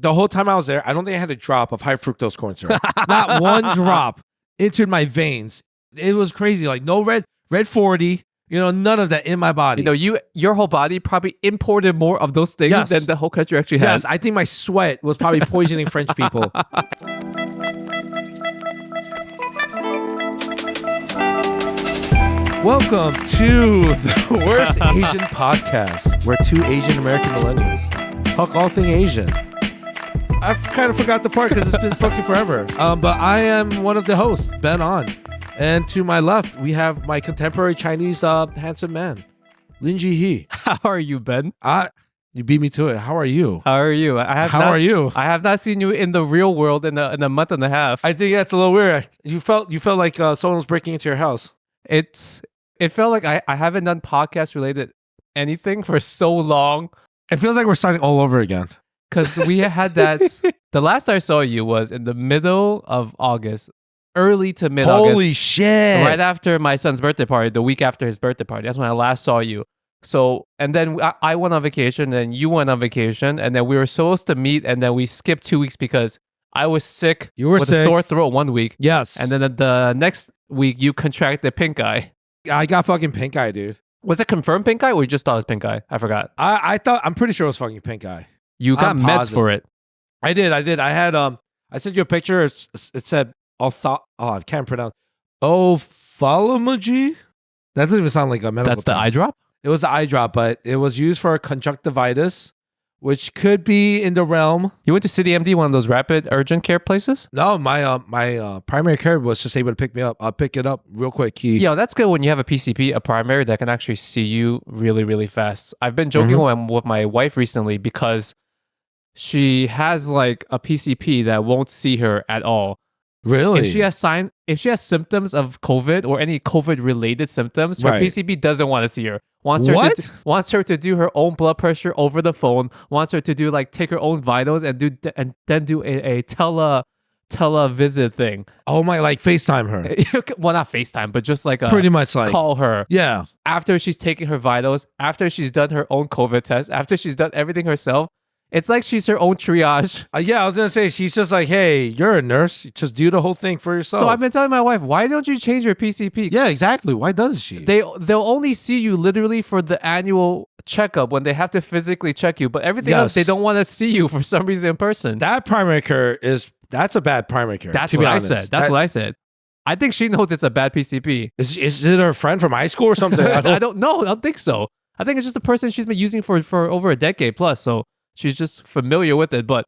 the whole time I was there, I don't think I had a drop of high fructose corn syrup. Not one drop entered my veins. It was crazy. Like no red 40, none of that in my body. Your whole body probably imported more of those things than the whole country actually has. Yes, I think my sweat was probably poisoning French people. Welcome to the Worst Asian Podcast, where two Asian American millennials talk all thing Asian. I kind of forgot the part because it's been fucking forever. But I am one of the hosts, Ben On. And to my left, we have my contemporary Chinese handsome man, Lingjie He. How are you, Ben? You beat me to it. How are you? How are you? How are you? I have not seen you in the real world in a month and a half. I think that's a little weird. You felt like someone was breaking into your house. It felt like I haven't done podcast related anything for so long. It feels like we're starting all over again. Because we had that. The last I saw you was in the middle of August, early to mid August. Holy shit. Right after my son's birthday party, the week after his birthday party. That's when I last saw you. So, and then I went on vacation, and you went on vacation, and then we were supposed to meet, and then we skipped 2 weeks because I was sick. You were with sick. A sore throat 1 week. Yes. And then the next week, you contracted pink eye. I got fucking pink eye, dude. Was it confirmed pink eye or you just thought it was pink eye? I forgot. I'm pretty sure it was fucking pink eye. You got meds for it. I did. I had I sent you a picture. It said I can't pronounce. Ophthalmology? That doesn't even sound like a medical That's the term. eye drop? It was the eye drop, but it was used for conjunctivitis, which could be in the realm. You went to City MD, one of those rapid urgent care places? No, my primary care was just able to pick me up. I'll pick it up real quick. Yo, that's good when you have a PCP, a primary that can actually see you really, really fast. I've been joking with my wife recently because she has like a PCP that won't see her at all. Really? If she has symptoms of COVID or any COVID related symptoms, her PCP doesn't want to see her. Wants her to do her own blood pressure over the phone. Wants her to do take her own vitals and then do a televisit thing. Oh my, like FaceTime her. Well, not FaceTime, but just pretty much like call her. Yeah. After she's taking her vitals, after she's done her own COVID test, after she's done everything herself. It's like she's her own triage. Yeah, I was going to say, she's just like, hey, you're a nurse. Just do the whole thing for yourself. So I've been telling my wife, why don't you change your PCP? Yeah, exactly. Why does she? They'll only see you literally for the annual checkup when they have to physically check you. But everything else, they don't want to see you for some reason in person. That primary care that's a bad primary care. That's what I said. That's what I said. I think she knows it's a bad PCP. Is it her friend from high school or something? I don't know. I don't think so. I think it's just a person she's been using for over a decade plus. So she's just familiar with it, but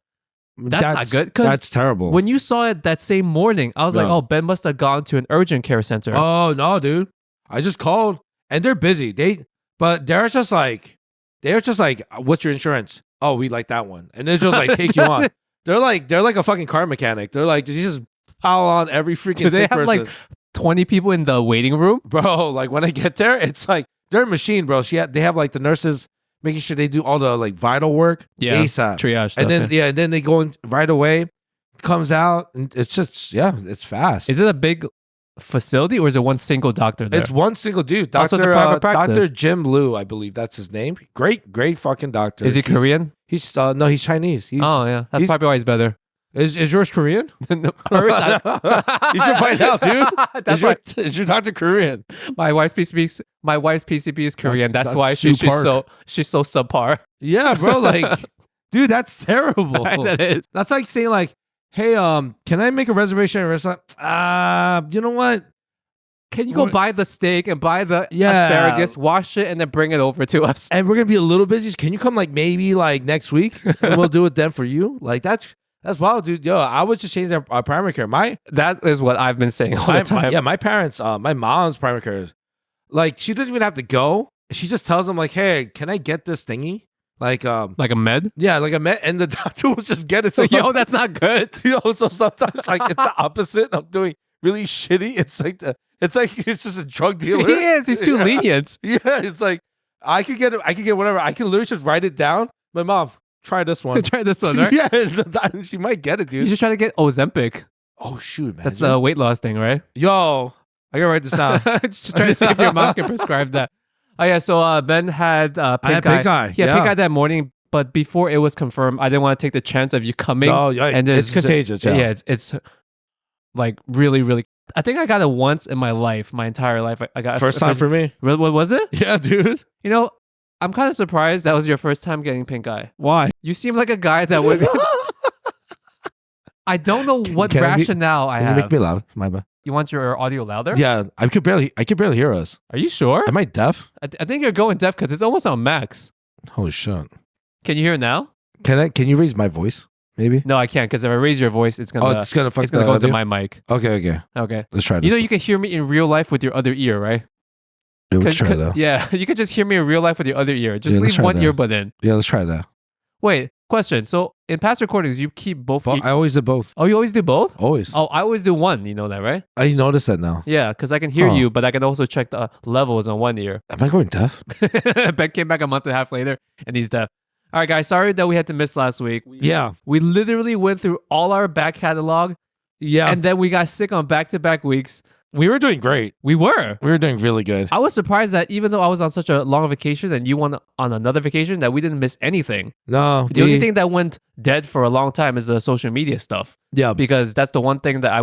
that's not good. That's terrible. When you saw it that same morning, I was like, oh, Ben must have gone to an urgent care center. Oh, no, dude. I just called and they're busy. They're just like, what's your insurance? Oh, we like that one. And they just like take you on. They're like a fucking car mechanic. They're like, did you just pile on every freaking sick person? They have like 20 people in the waiting room? Bro, like when I get there, it's like, they're a machine, bro. They have like the nurses making sure they do all the like vital work ASAP. Triage stuff. And then and then they go in right away, comes out, and it's just it's fast. Is it a big facility or is it one single doctor there? It's one single dude. Dr. Jim Liu, I believe that's his name. Great fucking doctor. Is he Korean? He's no, he's Chinese. That's probably why he's better. Is yours Korean? No, you should find out, dude. Is your doctor Korean? My wife's PCP is Korean. That's why she's so subpar. Yeah, bro. Like, dude, that's terrible. That is. That's like saying like, hey, can I make a reservation at a restaurant? You know what? Can you go buy the steak and buy the asparagus, wash it, and then bring it over to us? And we're gonna be a little busy. Can you come like maybe like next week and we'll do it then for you? Like that's wild, dude. Yo, I would just change our primary care. That is what I've been saying all the time. My parents, my mom's primary care, like she doesn't even have to go. She just tells them like, hey, can I get this thingy? Like a med? Yeah, like a med, and the doctor will just get it. So that's not good. So sometimes like it's the opposite. I'm doing really shitty. It's just a drug dealer. He is. He's too lenient. Yeah, it's like I could get whatever. I can literally just write it down. My mom, try this one. Try this one, right? Yeah, she might get it, dude. You should try to get Ozempic. Oh shoot, man. That's the weight loss thing, right? Yo, I gotta write this down. Just try to see if your mom can prescribe that. Oh yeah, so Ben had pink eye. Pink eye. Yeah, pink eye that morning but before it was confirmed, I didn't want to take the chance of you coming. Oh, yeah, and it's contagious. Yeah, it's like really, really. I think I got it once in my life, my entire life. I got first time for me. What was it? Yeah, dude. You know, I'm kind of surprised that was your first time getting pink eye. Why? You seem like a guy that would. I don't know what rationale I have. Can you make me loud? My bad. You want your audio louder? Yeah, I could barely hear us. Are you sure? Am I deaf? I think you're going deaf because it's almost on max. Holy shit! Can you hear it now? Can you raise my voice? Maybe. No, I can't because if I raise your voice, it's gonna. It's gonna go into my mic. Okay. Let's try this. You know, you can hear me in real life with your other ear, right? Yeah, let's try that. Yeah, you could just hear me in real life with your other ear. Just leave one earbud in. Yeah, let's try that. Wait, question. So in past recordings, you keep both. I always did both. Oh, you always do both? Always. Oh, I always do one. You know that, right? I noticed that now. Yeah, because I can hear you, but I can also check the levels on one ear. Am I going deaf? Ben came back a month and a half later, and he's deaf. All right, guys. Sorry that we had to miss last week. We literally went through all our back catalog. Yeah. And then we got sick on back-to-back weeks. We were doing great. We were doing really good. I was surprised that even though I was on such a long vacation and you went on another vacation, that we didn't miss anything. No. The only thing that went dead for a long time is the social media stuff. Yeah. Because that's the one thing that I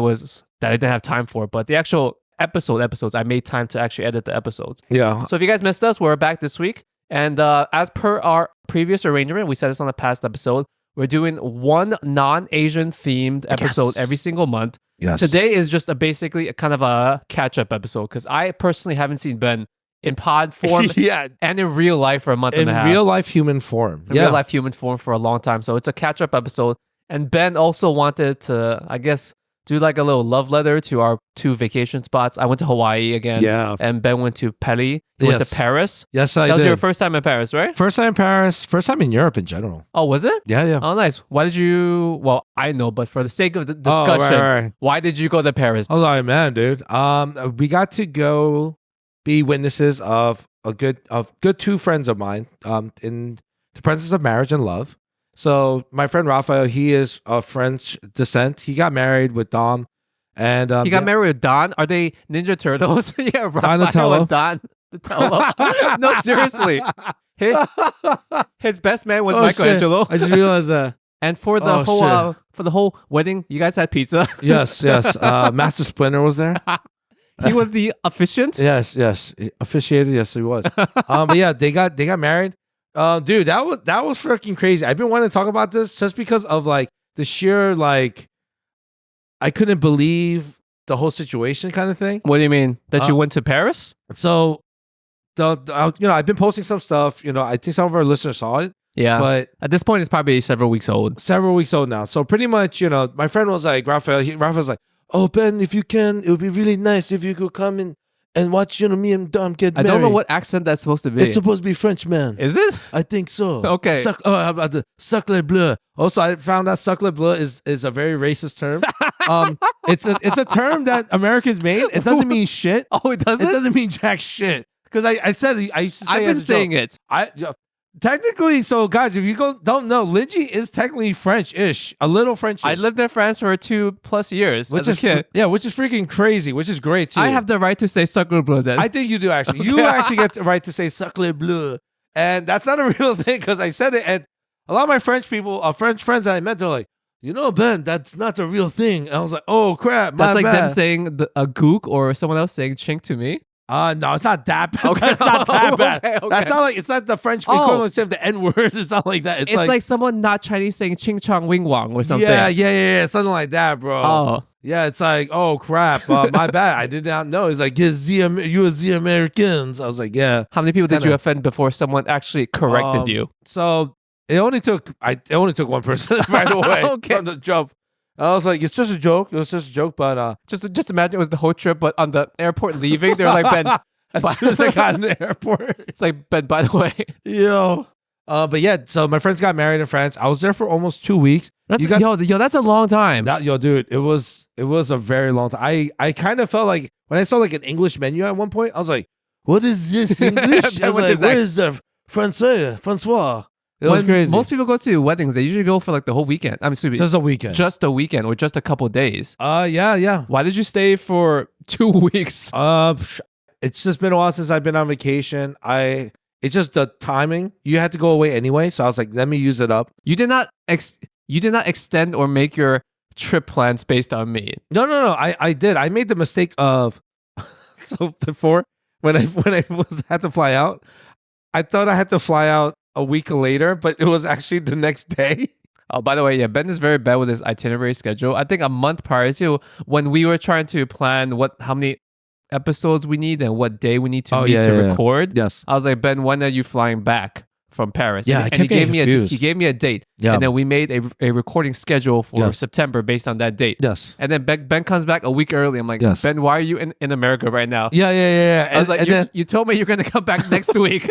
didn't have time for. But the actual episodes, I made time to actually edit the episodes. Yeah. So if you guys missed us, we're back this week. And as per our previous arrangement, we said this on the past episode, we're doing one non-Asian themed episode every single month. Yes. Today is just basically a kind of a catch-up episode because I personally haven't seen Ben in pod form and in real life for a month and a half. In real life human form. In real life human form for a long time. So it's a catch-up episode. And Ben also wanted to, I guess, do like a little love letter to our 2 vacation spots. I went to Hawaii again. Yeah. And Ben went to Pelly. He went to Paris. Yes, I did. That was your first time in Paris, right? First time in Paris. First time in Europe in general. Oh, was it? Yeah. Oh, nice. Why did you... Well, I know, but for the sake of the discussion, why did you go to Paris? Oh, man, dude. We got to go be witnesses of good 2 friends of mine in the presence of marriage and love. So my friend Raphael, he is of French descent. He got married with Dom. And he got married with Don? Are they Ninja Turtles? Yeah, Raphael and Donatello. No, seriously. His best man was Michelangelo. I just realized that. And for the whole wedding, you guys had pizza. Yes. Master Splinter was there. He was the officiant. Yes. Officiated. Yes, he was. But yeah, they got married. Dude, that was freaking crazy. I've been wanting to talk about this just because of like the sheer like I couldn't believe the whole situation kind of thing. What do you mean? That you went to Paris? So I've been posting some stuff. I think some of our listeners saw it. Yeah. But at this point, it's probably several weeks old. Now. So pretty much, my friend was like, Raphael's like, oh, Ben, if you can, it would be really nice if you could come in and watch, me and Dom get married. I don't know what accent that's supposed to be. It's supposed to be French, man. Is it? I think so. Okay. How about the sacre bleu? Also, I found that sacre bleu is a very racist term. It's a term that Americans made. It doesn't mean shit. Oh, it doesn't? It doesn't mean jack shit. Because I used to say I've been saying it. Technically, so guys, if you don't know, Lingjie is technically French-ish, a little French. I lived in France for 2+ years which is freaking crazy, which is great too. I have the right to say sacre bleu then. I think you do actually. Okay. You actually get the right to say sacre bleu, and that's not a real thing because I said it, and a lot of my French people, French friends that I met, they're like, Ben, that's not a real thing. And I was like, oh crap, that's like them saying a gook or someone else saying chink to me. No, it's not that bad. Okay. That's not that bad. Okay. That's not like, it's not the French equivalent of the N word. It's not like that. It's like someone not Chinese saying ching chong wing wang or something. Yeah. Something like that, bro. Oh. Yeah, it's like, oh crap, my bad. I did not know. It's like, you are the Americans. I was like, yeah. How many people did you offend before someone actually corrected you? So it only took one person right away from the jump. I was like, it's just a joke. It was just a joke, but just imagine it was the whole trip, but on the airport leaving, they're like, Ben. As soon as I got in the airport, it's like, Ben, by the way, but yeah, so my friends got married in France. I was there for almost 2 weeks. That's a long time. Dude, it was a very long time. I kind of felt like when I saw like an English menu at one point, I was like, what is this English? I was like, where is the Francois? It was crazy. Most people go to weddings, they usually go for like the whole weekend. Just a weekend. Just a weekend or just a couple days. Yeah. Why did you stay for 2 weeks? It's just been a while since I've been on vacation. It's just the timing. You had to go away anyway, so I was like, let me use it up. You did not extend or make your trip plans based on me. No. I did. I made the mistake of so before when I had to fly out, I thought I had to fly out a week later, but it was actually the next day. Oh, by the way, yeah, Ben is very bad with his itinerary schedule. I think a month prior to when we were trying to plan how many episodes we need and what day we need to meet to record. Yes. I was like, Ben, when are you flying back from Paris? Yeah, and he gave me a date. Yeah. And then we made a recording schedule for September based on that date. Yes. And then Ben comes back a week early. I'm like, Ben, why are you in America right now? Yeah. I was like, you told me you're going to come back next week.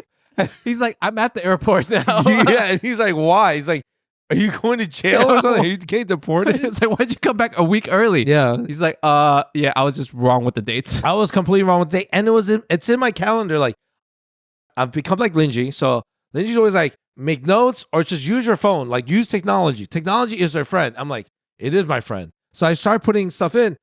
He's like, I'm at the airport now. Yeah, and he's like, why? He's like, are you going to jail or something? Are you getting deported? It's like, why'd you come back a week early? Yeah. He's like, yeah, I was just wrong with the dates. I was completely wrong with the date. And it's in my calendar. Like, I've become like Lingjie. So Lingjie's always like, make notes or just use your phone. Like, use technology. Technology is our friend. I'm like, it is my friend. So I started putting stuff in.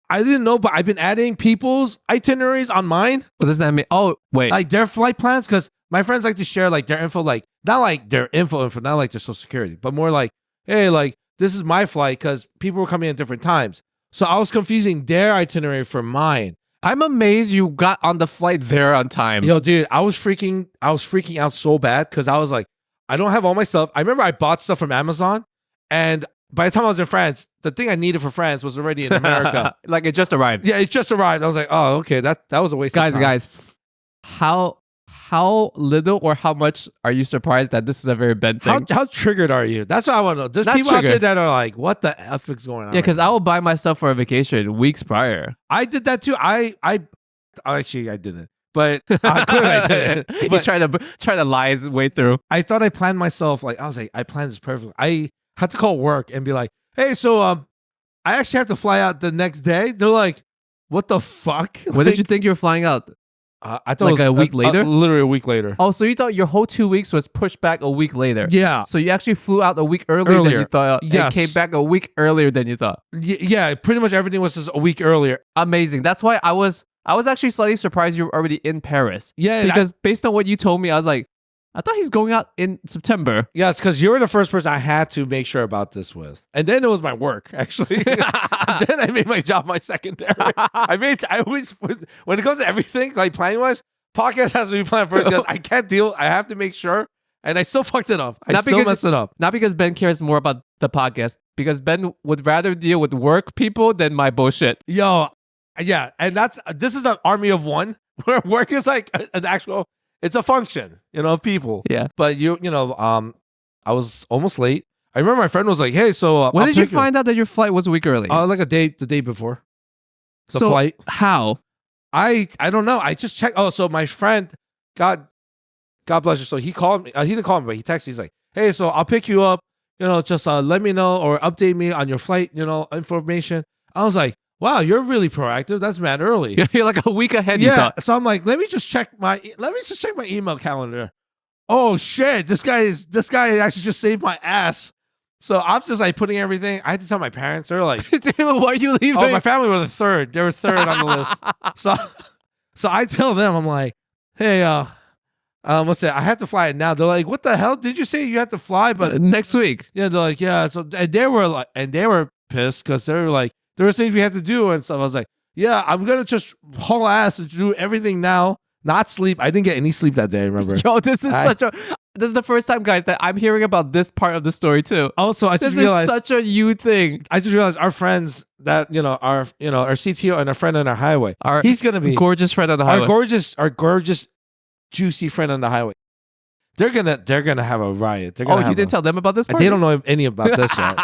I didn't know, but I've been adding people's itineraries on mine. What does that mean? Oh, wait. Like their flight plans, because my friends like to share like their info, like not like their info, not like their social security, but more like, hey, like this is my flight because people were coming at different times. So I was confusing their itinerary for mine. I'm amazed you got on the flight there on time. Yo, dude, I was freaking out so bad because I was like, I don't have all my stuff. I remember I bought stuff from Amazon, and by the time I was in France, the thing I needed for France was already in America. Like it just arrived. Yeah, it just arrived. I was like, oh, okay, that was a waste of time. Guys, how little or how much are you surprised that this is a very bad thing? How triggered are you? That's what I want to know. There's Not people out there triggered. that are like, what the F is going on? Yeah, because right I will buy my stuff for a vacation weeks prior. I did that too. Actually, I didn't. But I didn't. He's But trying to lie his way through. I thought I planned myself. Like, I was like, I planned this perfectly. I had to call work and be like, hey, so I actually have to fly out the next day. They're like, what the fuck? When did you think you were flying out? I thought Like it was a week later? Literally a week later. Oh, so you thought your whole 2 weeks was pushed back a week later? Yeah. So you actually flew out a week earlier than you thought, Yes. and came back a week earlier than you thought. Yeah, pretty much everything was just a week earlier. Amazing. That's why I was actually slightly surprised you were already in Paris. Yeah. Because based on what you told me, I was like, I thought he's going out in September. Yeah, it's because you were the first person I had to make sure about this with. And then it was my work, actually. And then I made my job my secondary. I always, when it comes to everything, like planning wise, podcast has to be planned first because I can't deal. I have to make sure. And I still fucked it up. I still messed it up. Not because Ben cares more about the podcast, because Ben would rather deal with work people than my bullshit. Yo, yeah. And this is an army of one where work is like an actual, it's a function, of people. Yeah. But I was almost late. I remember my friend was like, hey, so when did you find out that your flight was a week early? Like the day before. The flight. How? I don't know. I just checked. Oh, so my friend, God bless you. So he called me. He didn't call me, but he texted. He's like, hey, so I'll pick you up. Just let me know or update me on your flight, information. I was like, wow, you're really proactive. That's mad early. You're like a week ahead. Yeah. You thought. So I'm like, let me just check my email calendar. Oh shit, this guy actually just saved my ass. So I'm just like putting everything. I had to tell my parents. They're like, why are you leaving? Oh, my family were the third. They were third on the list. So I tell them, I'm like, hey, what's that? I have to fly it now. They're like, what the hell? Did you say you have to fly? But next week. Yeah, they're like, yeah. So and they were pissed because they were like, there were things we had to do and stuff. I was like, yeah, I'm gonna just haul ass and do everything now. Not sleep. I didn't get any sleep that day, I remember. Yo, this is the first time, guys, that I'm hearing about this part of the story too. Also, I just realized this is such a you thing. I just realized our friends that our CTO and our friend on our highway. He's gonna be gorgeous friend on the highway. Our gorgeous, juicy friend on the highway. They're gonna have a riot. You didn't tell them about this part? They don't know any about this yet.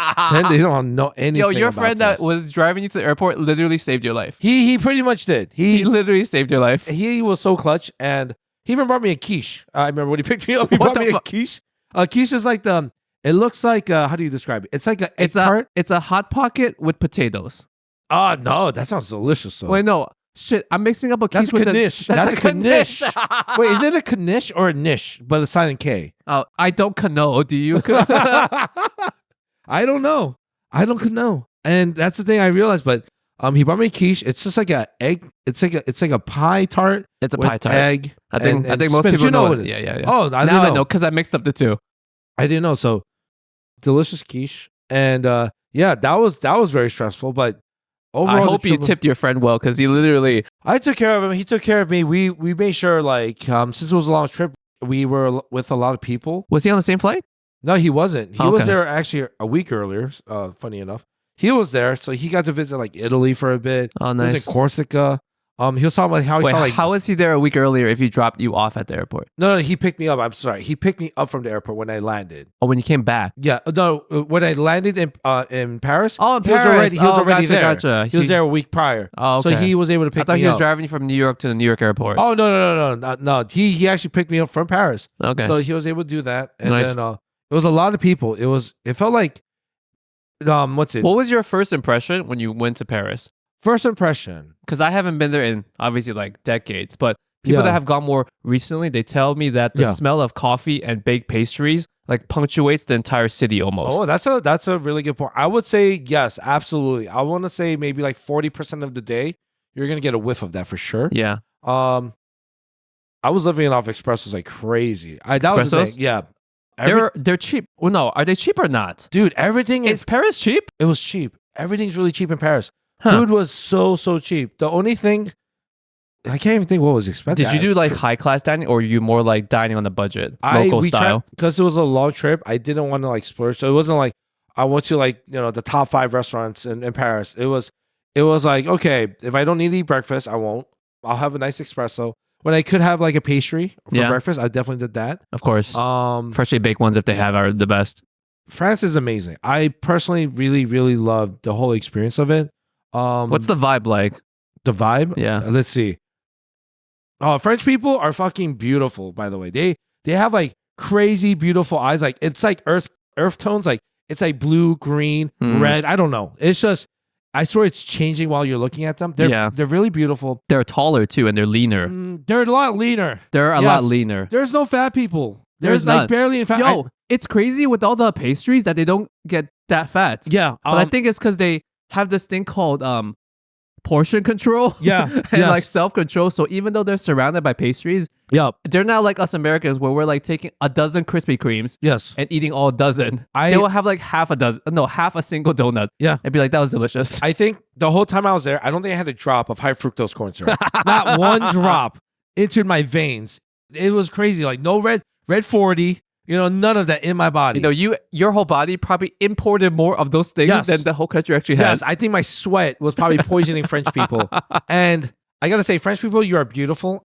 They don't know anything. Yo, your about friend this. that was driving you to the airport literally saved your life. He pretty much did. He literally saved your life. He was so clutch, and he even brought me a quiche. I remember when he picked me up, he brought me a quiche. Quiche is like it looks like how do you describe it? It's like it's a hot pocket with potatoes. Oh no, that sounds delicious. Though. Wait, no. Shit, I'm mixing up a quiche with knish. That's a knish. Wait, is it a knish or a niche? But it's silent K. Oh, I don't know. Do you? I don't know. And that's the thing I realized. But He brought me quiche. It's just like a egg. It's like a pie tart. It's a with pie tart. Egg. I think most spinach. people You know know what it. it is. Yeah. Oh, I now didn't I know because I mixed up the two. I didn't know. So delicious quiche, and yeah, that was very stressful. But overall, I hope you tipped your friend well because he literally. I took care of him. He took care of me. We made sure like since it was a long trip, we were with a lot of people. Was he on the same flight? No, he wasn't. He Okay. was there actually a week earlier. Funny enough, he was there, so he got to visit like Italy for a bit. Oh, He was nice. in Corsica. He was talking about how he Wait, saw like how was he there a week earlier if he dropped you off at the airport? no, he picked me up. I'm sorry, he picked me up from the airport when I landed. Oh, when you came back. Yeah, no, when I landed in Paris. Oh, in he was Paris. already Gotcha, there. gotcha. He was there a week prior. Oh, So okay. he was able to I pick thought me he was up. driving you from New York to the New York airport. Oh no. He actually picked me up from Paris. Okay. So he was able to do that, and Nice. then it was a lot of people. It felt like what's it? What was your first impression when you went to Paris? First impression. Because I haven't been there in obviously like decades, but people Yeah. that have gone more recently, they tell me that the Yeah. smell of coffee and baked pastries like punctuates the entire city almost. Oh, that's a really good point. I would say yes, absolutely. I want to say maybe like 40% of the day you're gonna get a whiff of that for sure. Yeah. I was living off espressos like crazy. That was the Espressos? thing. Yeah. They're cheap. Well, no, are they cheap or not? Dude, everything Is Paris cheap? it was cheap. Everything's really cheap in Paris. Huh. Food was so cheap. The only thing I can't even think what was expensive. Did you do like high class dining or you more like dining on the budget, local style? Because it was a long trip. I didn't want to like splurge, so it wasn't like I went to like the top 5 restaurants in Paris. It was like, okay, if I don't need to eat breakfast, I won't. I'll have a nice espresso. When I could have like a pastry for Yeah. breakfast, I definitely did that. Of course. Freshly baked ones if they have are the best. France is amazing. I personally really love the whole experience of it. What's the vibe like? the vibe? Yeah. Let's see. Oh, French people are fucking beautiful, by the way. They have like crazy beautiful eyes. Like it's like earth tones. Like it's like blue, green, red. I don't know. It's just I swear it's changing while you're looking at them. They're really beautiful. They're taller too and they're leaner. They're a lot leaner. They're a Yes. lot leaner. There's no fat people. There's like none. barely any fat. Yo, it's crazy with all the pastries that they don't get that fat. Yeah. But I think it's because they have this thing called portion control. Yeah. and yes. like self-control. So even though they're surrounded by pastries, Yep. they're not like us Americans where we're like taking a dozen Krispy Kremes Yes. and eating all dozen. They will have like half a single donut. Yeah. And be like, that was delicious. I think the whole time I was there, I don't think I had a drop of high fructose corn syrup. Not one drop entered my veins. It was crazy. Like no red 40, none of that in my body. Your whole body probably imported more of those things Yes. than the whole country actually has. Yes, I think my sweat was probably poisoning French people. And I got to say, French people, you are beautiful.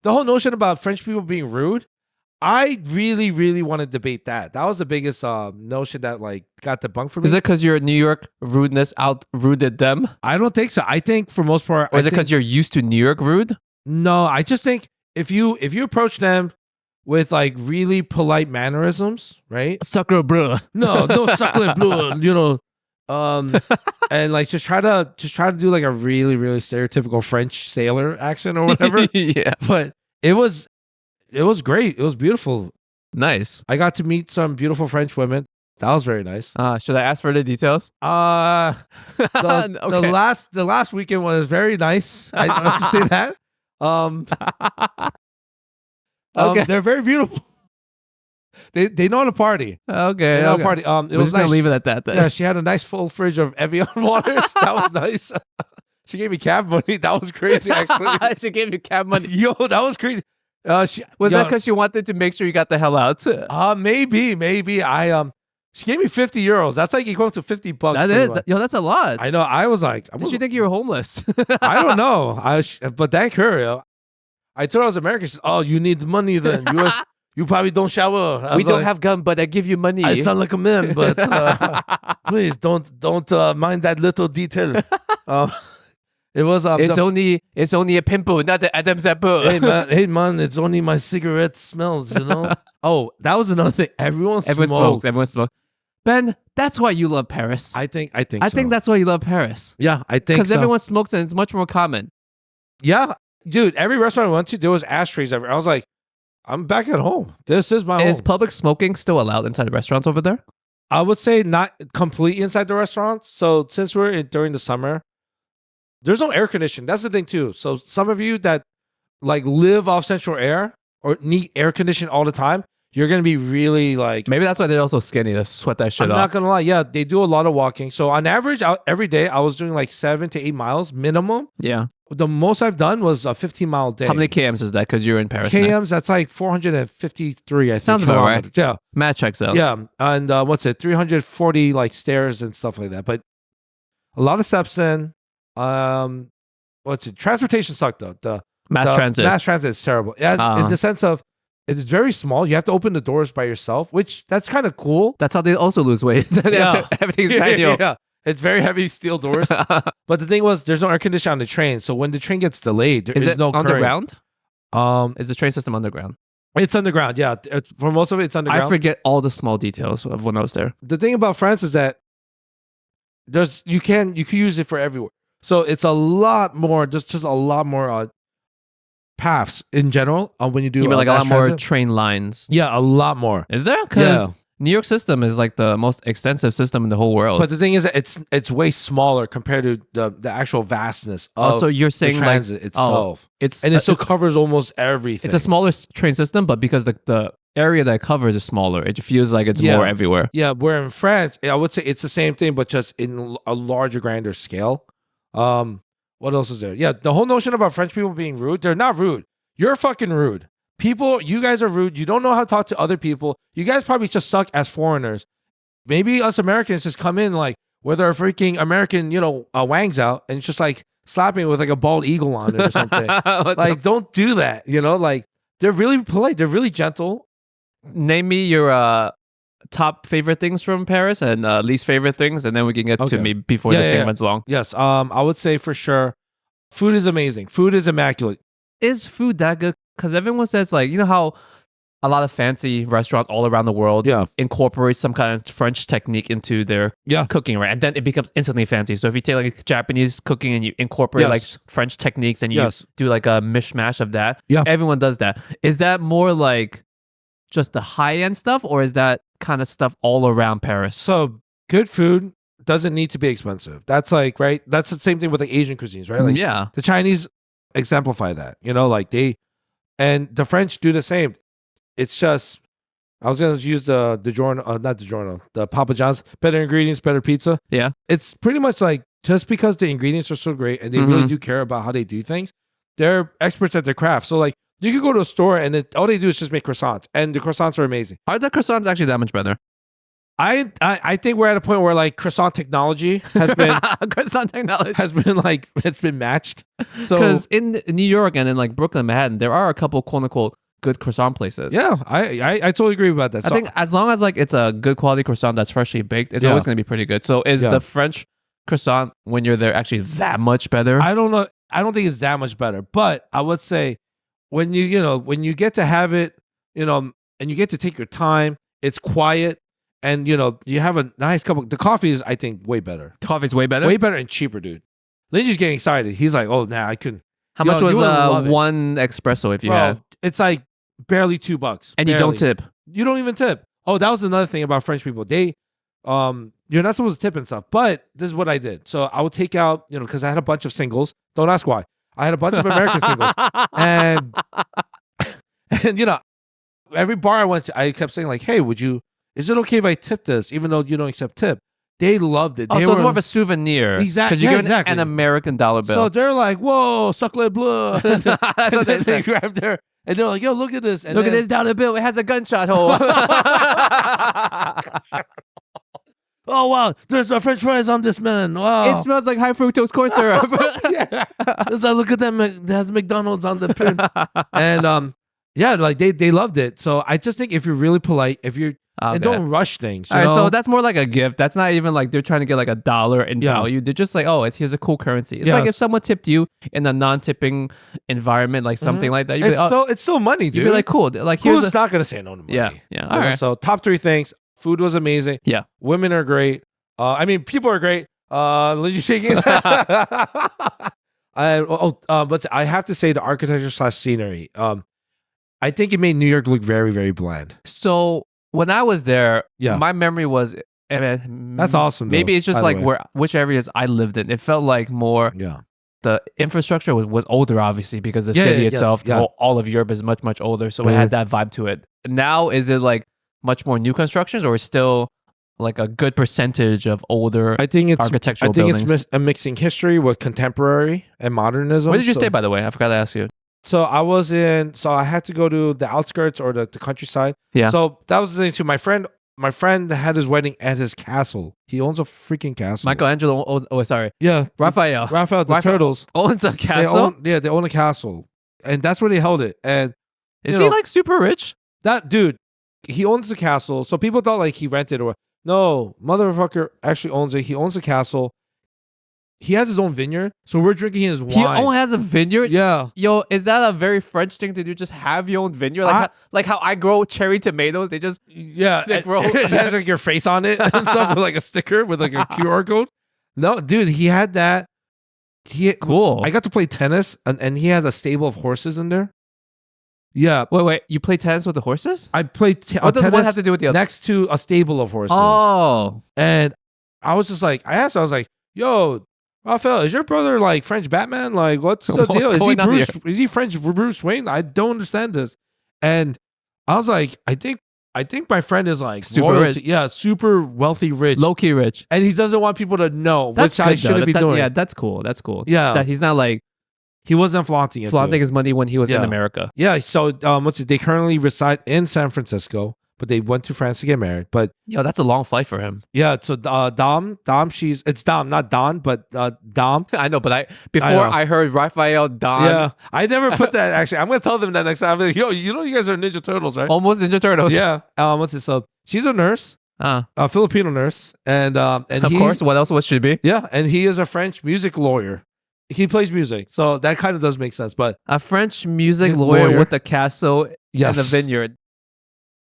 The whole notion about French people being rude, I really, really want to debate that. That was the biggest notion that like got debunked for me. Is it because your New York rudeness out-ruded them? I don't think so. I think for most part, Or is it because you're used to New York rude? No, I just think if you approach them with like really polite mannerisms, right? Sucker bro. No sacre bleu, and like just try to do like a really, really stereotypical French sailor accent or whatever. Yeah. But it was great. It was beautiful. Nice. I got to meet some beautiful French women. That was very nice. Should I ask for the details? The last weekend was very nice. I have to say that. Okay. They're very beautiful. They know how to party. Okay. They know how okay. to party. It We're was just gonna nice. leave it at that then. Yeah, she had a nice full fridge of Evian waters. That was nice. She gave me cab money. That was crazy, actually. She gave you cab money. Yo, that was crazy. Was that because she wanted to make sure you got the hell out? Maybe. She gave me 50 euros. That's like equivalent to $50. That pretty is. much. That's a lot. I know. I was like, Did she think you were homeless? I don't know. But thank her. Yo. I told her I was American. She said, "Oh, you need money then. You probably don't shower." We don't have gun, but I give you money. I sound like a man, but please don't mind that little detail. It was it's only a pimple, not the Adam's apple. hey man, it's only my cigarette smells, Oh, that was another thing. Everyone smokes. Everyone smokes. Ben, that's why you love Paris. I think so. I think that's why you love Paris. Yeah, I think because so. everyone smokes and it's much more common. Yeah, dude. Every restaurant I went to, there was ashtrays everywhere. I was like, I'm back at home. This is my home. Is public smoking still allowed inside the restaurants over there? I would say not completely inside the restaurants. So since we're during the summer, there's no air conditioning. That's the thing too. So some of you that like live off central air or need air conditioning all the time, you're gonna be really like. Maybe that's why they're also skinny to sweat that shit I'm off. not gonna lie. Yeah, they do a lot of walking. So on average, every day I was doing like 7 to 8 miles minimum. Yeah. The most I've done was a 15-mile day. How many kms is that? Because you're in Paris. Now. kms? That's like 453. I think. Sounds about right. Yeah. Matt checks out. Yeah, and what's it? 340 like stairs and stuff like that. But a lot of steps in. What's it? Transportation sucked though. The Mass transit. Mass transit is terrible. In the sense of it's very small. You have to open the doors by yourself, which that's kind of cool. That's how they also lose weight. Yeah. Everything's manual. Yeah. It's very heavy steel doors. But the thing was, there's no air conditioning on the train. So when the train gets delayed, there is no current. Underground? Is the train system underground? It's underground. Yeah. For most of it, it's underground. I forget all the small details of when I was there. The thing about France is that you can use it for everywhere. So it's a lot more. There's just a lot more paths in general when you do. You mean like a lot transit. more train lines? Yeah, a lot more. Is there? Because New York system is like the most extensive system in the whole world. But the thing is that it's way smaller compared to the actual vastness of so you're saying the transit itself. It still covers almost everything. It's a smaller train system, but because the area that it covers is smaller, it feels like it's more everywhere. Yeah, where in France, I would say it's the same thing, but just in a larger, grander scale. What else is there? Yeah, the whole notion about French people being rude, they're not rude. You're fucking rude. People, you guys are rude. You don't know how to talk to other people. You guys probably just suck as foreigners. Maybe us Americans just come in like with our freaking American, wangs out and just like slapping with like a bald eagle on it or something. Like, don't do that. Like they're really polite. They're really gentle. Name me your top favorite things from Paris and least favorite things, and then we can get to me before this thing runs long. Yes. I would say for sure, food is amazing. Food is immaculate. Is food that good? Because everyone says like, you know how a lot of fancy restaurants all around the world incorporate some kind of French technique into their cooking, right? And then it becomes instantly fancy. So if you take like Japanese cooking and you incorporate like French techniques and you do like a mishmash of that, everyone does that. Is that more like just the high-end stuff, or is that kind of stuff all around Paris? So good food doesn't need to be expensive. That's like, right? That's the same thing with like Asian cuisines, right? Like the Chinese exemplify that, like and the French do the same. It's just, I was going to use the Papa John's, better ingredients, better pizza. Yeah. It's pretty much like, just because the ingredients are so great and they really do care about how they do things, they're experts at their craft. So like, you could go to a store and all they do is just make croissants, and the croissants are amazing. Are the croissants actually that much better? I think we're at a point where like croissant technology has been like it's been matched. So because in New York and in like Brooklyn, Manhattan, there are a couple quote unquote good croissant places. Yeah, I totally agree about that. I think as long as like it's a good quality croissant that's freshly baked, it's always going to be pretty good. So is the French croissant when you're there actually that much better? I don't know. I don't think it's that much better, but I would say when you get to have it, and you get to take your time, it's quiet. And, you have a nice cup of... The coffee is, I think, way better. Coffee's way better? Way better and cheaper, dude. Lingjie's getting excited. He's like, oh, nah, I couldn't. How much was one espresso if you had? It's like barely $2. And you don't tip? You don't even tip. Oh, that was another thing about French people. They, you're not supposed to tip and stuff. But this is what I did. So I would take out, because I had a bunch of singles. Don't ask why. I had a bunch of American singles. And every bar I went to, I kept saying like, hey, is it okay if I tip this, even though you don't accept tip? They loved it. So it's more of a souvenir. Exactly. Because you're getting an American dollar bill. So they're like, whoa, suck le bleu. That's what they grab there. And they're like, yo, look at this. And look at this dollar bill. It has a gunshot hole. Oh, wow. There's French fries on this, man. Wow. It smells like high fructose corn syrup. It's like, look at them. It has McDonald's on the print. And like they loved it. So I just think if you're really polite, and don't rush things. All right, so that's more like a gift. That's not even like they're trying to get like $1 in value. They're just like, oh, here's a cool currency. It's like if someone tipped you in a non-tipping environment, like something like that. It's still money, dude. You'd be like, cool. Like, who's not gonna say no to money? Yeah. All right. So top 3 things: food was amazing. Yeah. Women are great. People are great. Lingjie shaking. But I have to say the architecture / scenery. I think it made New York look very, very bland. So when I was there, my memory was... That's awesome. Maybe it's just like which areas I lived in. It felt like more the infrastructure was older, obviously, because the city itself, all of Europe is much, much older. So it had that vibe to it. Now, is it like much more new constructions, or still like a good percentage of older architectural buildings? It's a mixing history with contemporary and modernism. Where did you stay, by the way? I forgot to ask you. So I had to go to the outskirts or the countryside. Yeah. So that was the thing too. My friend had his wedding at his castle. He owns a freaking castle. Michelangelo. Sorry. Yeah. Raphael. The Turtles owns a castle. They own a castle, and that's where they held it. And is he like super rich? That dude, he owns the castle. So people thought like he rented or no, motherfucker actually owns it. He owns a castle. He has his own vineyard, so we're drinking his wine. He only has a vineyard? Yeah. Yo, is that a very French thing to do? Just have your own vineyard? Like how I grow cherry tomatoes? They just... Yeah. They grow... It has like your face on it and stuff with like a sticker with like a QR code. No, dude, he had that. Cool. I got to play tennis, and he has a stable of horses in there. Yeah. Wait. You play tennis with the horses? I played what does tennis one have to do with the other? Next to a stable of horses. Oh. And I was just like, I was like, yo... Raphael, is your brother like French Batman? Like, what's the deal? Is he French Bruce Wayne? I don't understand this. And I was like, I think my friend is like super rich. Yeah, super wealthy, rich, low key rich, and he doesn't want people to know, which I shouldn't be doing. Yeah, that's cool. That's cool. Yeah, that he's not like he wasn't flaunting his money when he was in America. Yeah. So they currently reside in San Francisco, but they went to France to get married. But yo, that's a long flight for him. Yeah. So Dom, it's Dom, not Don, but Dom. I know, but I heard Raphael Don. Yeah, I never put that. Actually, I'm gonna tell them that next time. I'm like, yo, you know, you guys are Ninja Turtles, right? Almost Ninja Turtles. Yeah. What's it? So she's a nurse, a Filipino nurse, and of course, what else would she be? Yeah, and he is a French music lawyer. He plays music, so that kind of does make sense. But a French music lawyer with a castle and a vineyard.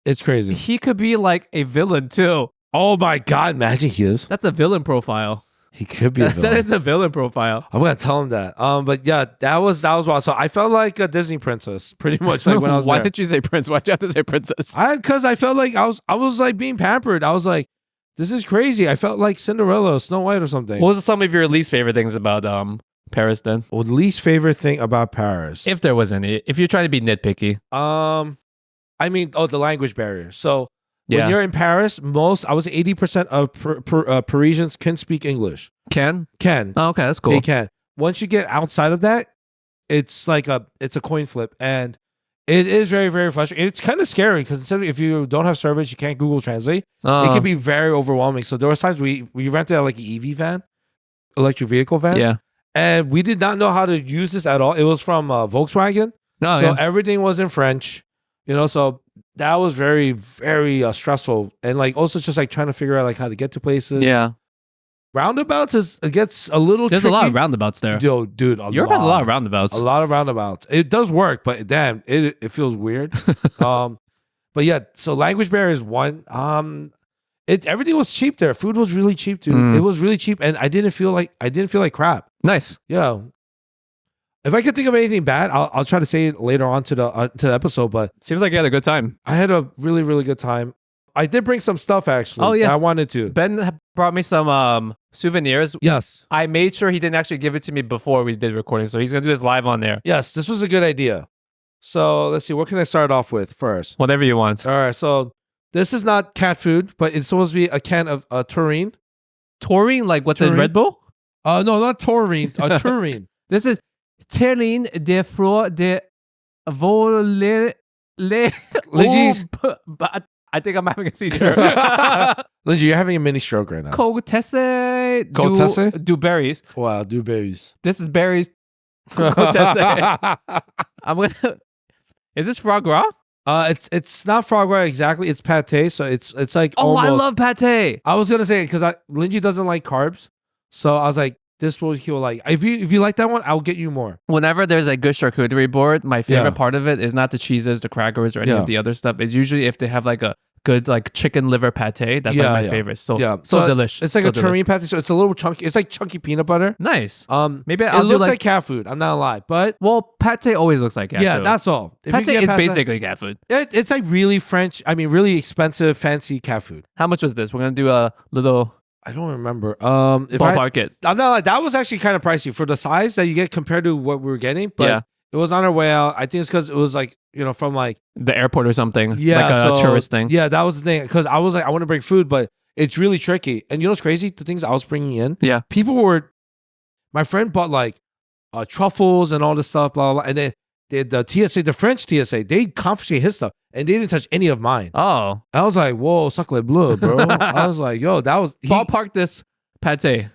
It's crazy. He could be like a villain too. Oh my God, imagine he is. That's a villain profile. He could be a villain. That is a villain profile. I'm gonna tell him that. But yeah, that was wild. So I felt like a Disney princess, pretty much. Like when I was Why there. didn't you say prince? Why'd you have to say princess? Because I felt like I was like being pampered. I was like, this is crazy. I felt like Cinderella, or Snow White, or something. What was some of your least favorite things about Paris then? Well, least favorite thing about Paris, if there was any, if you're trying to be nitpicky. I mean, the language barrier. So when you're in Paris, I was 80% of Parisians can speak English. Can? Oh, okay, that's cool. They can. Once you get outside of that, it's like it's a coin flip, and it is very, very frustrating. It's kind of scary because if you don't have service, you can't Google Translate. It can be very overwhelming. So there was times we rented like an EV van, electric vehicle van. Yeah. And we did not know how to use this at all. It was from Volkswagen. Everything was in French. You know, so that was very, very stressful, and like also just like trying to figure out like how to get to places. Yeah, roundabouts it gets a little. There's tricky. A lot of roundabouts there. Yo, dude, Europe has a lot of roundabouts. A lot of roundabouts. It does work, but damn, it feels weird. But yeah, so language barrier is one. Everything was cheap there. Food was really cheap, dude. It was really cheap, and I didn't feel like crap. Nice. Yeah. If I could think of anything bad, I'll try to say it later on to the episode. But seems like you had a good time. I had a really, really good time. I did bring some stuff actually. Oh yes, I wanted to. Ben brought me some souvenirs. Yes, I made sure he didn't actually give it to me before we did recording, so he's gonna do this live on there. Yes, this was a good idea. So let's see, what can I start off with first? Whatever you want. All right, so this is not cat food, but it's supposed to be a can of taurine. Taurine, like what's in Red Bull? No, not taurine. Taurine. This is terrine de fleur de vole. But I think I'm having a seizure. Lingjie, you're having a mini stroke right now. Côte du berries. Wow, du berries. This is berries. Côte. I'm gonna. Is this foie gras? It's not foie gras exactly. It's pate, so it's like. Oh, almost, I love pate. I was gonna say it because Lingjie doesn't like carbs, so I was like, this will he'll like. If you like that one, I'll get you more. Whenever there's a good charcuterie board, my favorite part of it is not the cheeses, the crackers, or any of the other stuff. It's usually if they have like a good like chicken liver pate. That's like my favorite. So delicious. It's like a taurine pate, so it's a little chunky. It's like chunky peanut butter. Nice. Maybe it looks like cat food. I'm not gonna lie, but pate always looks like cat food. Yeah, that's all. Pate is basically cat food. It's like really French. I mean, really expensive, fancy cat food. How much was this? We're gonna do a little I don't remember. Ballpark it. I'm not like that was actually kind of pricey for the size that you get compared to what we were getting. But it was on our way out. I think it's because it was like from like the airport or something. Yeah, like a tourist thing. Yeah, that was the thing. Because I was like, I want to bring food, but it's really tricky. And you know what's crazy? The things I was bringing in. Yeah, my friend bought like truffles and all this stuff, blah blah, blah. And then the TSA, the French TSA, they confiscated his stuff and they didn't touch any of mine. Oh, I was like, whoa, sacre bleu, bro. I was like, yo, that was ballpark this pate.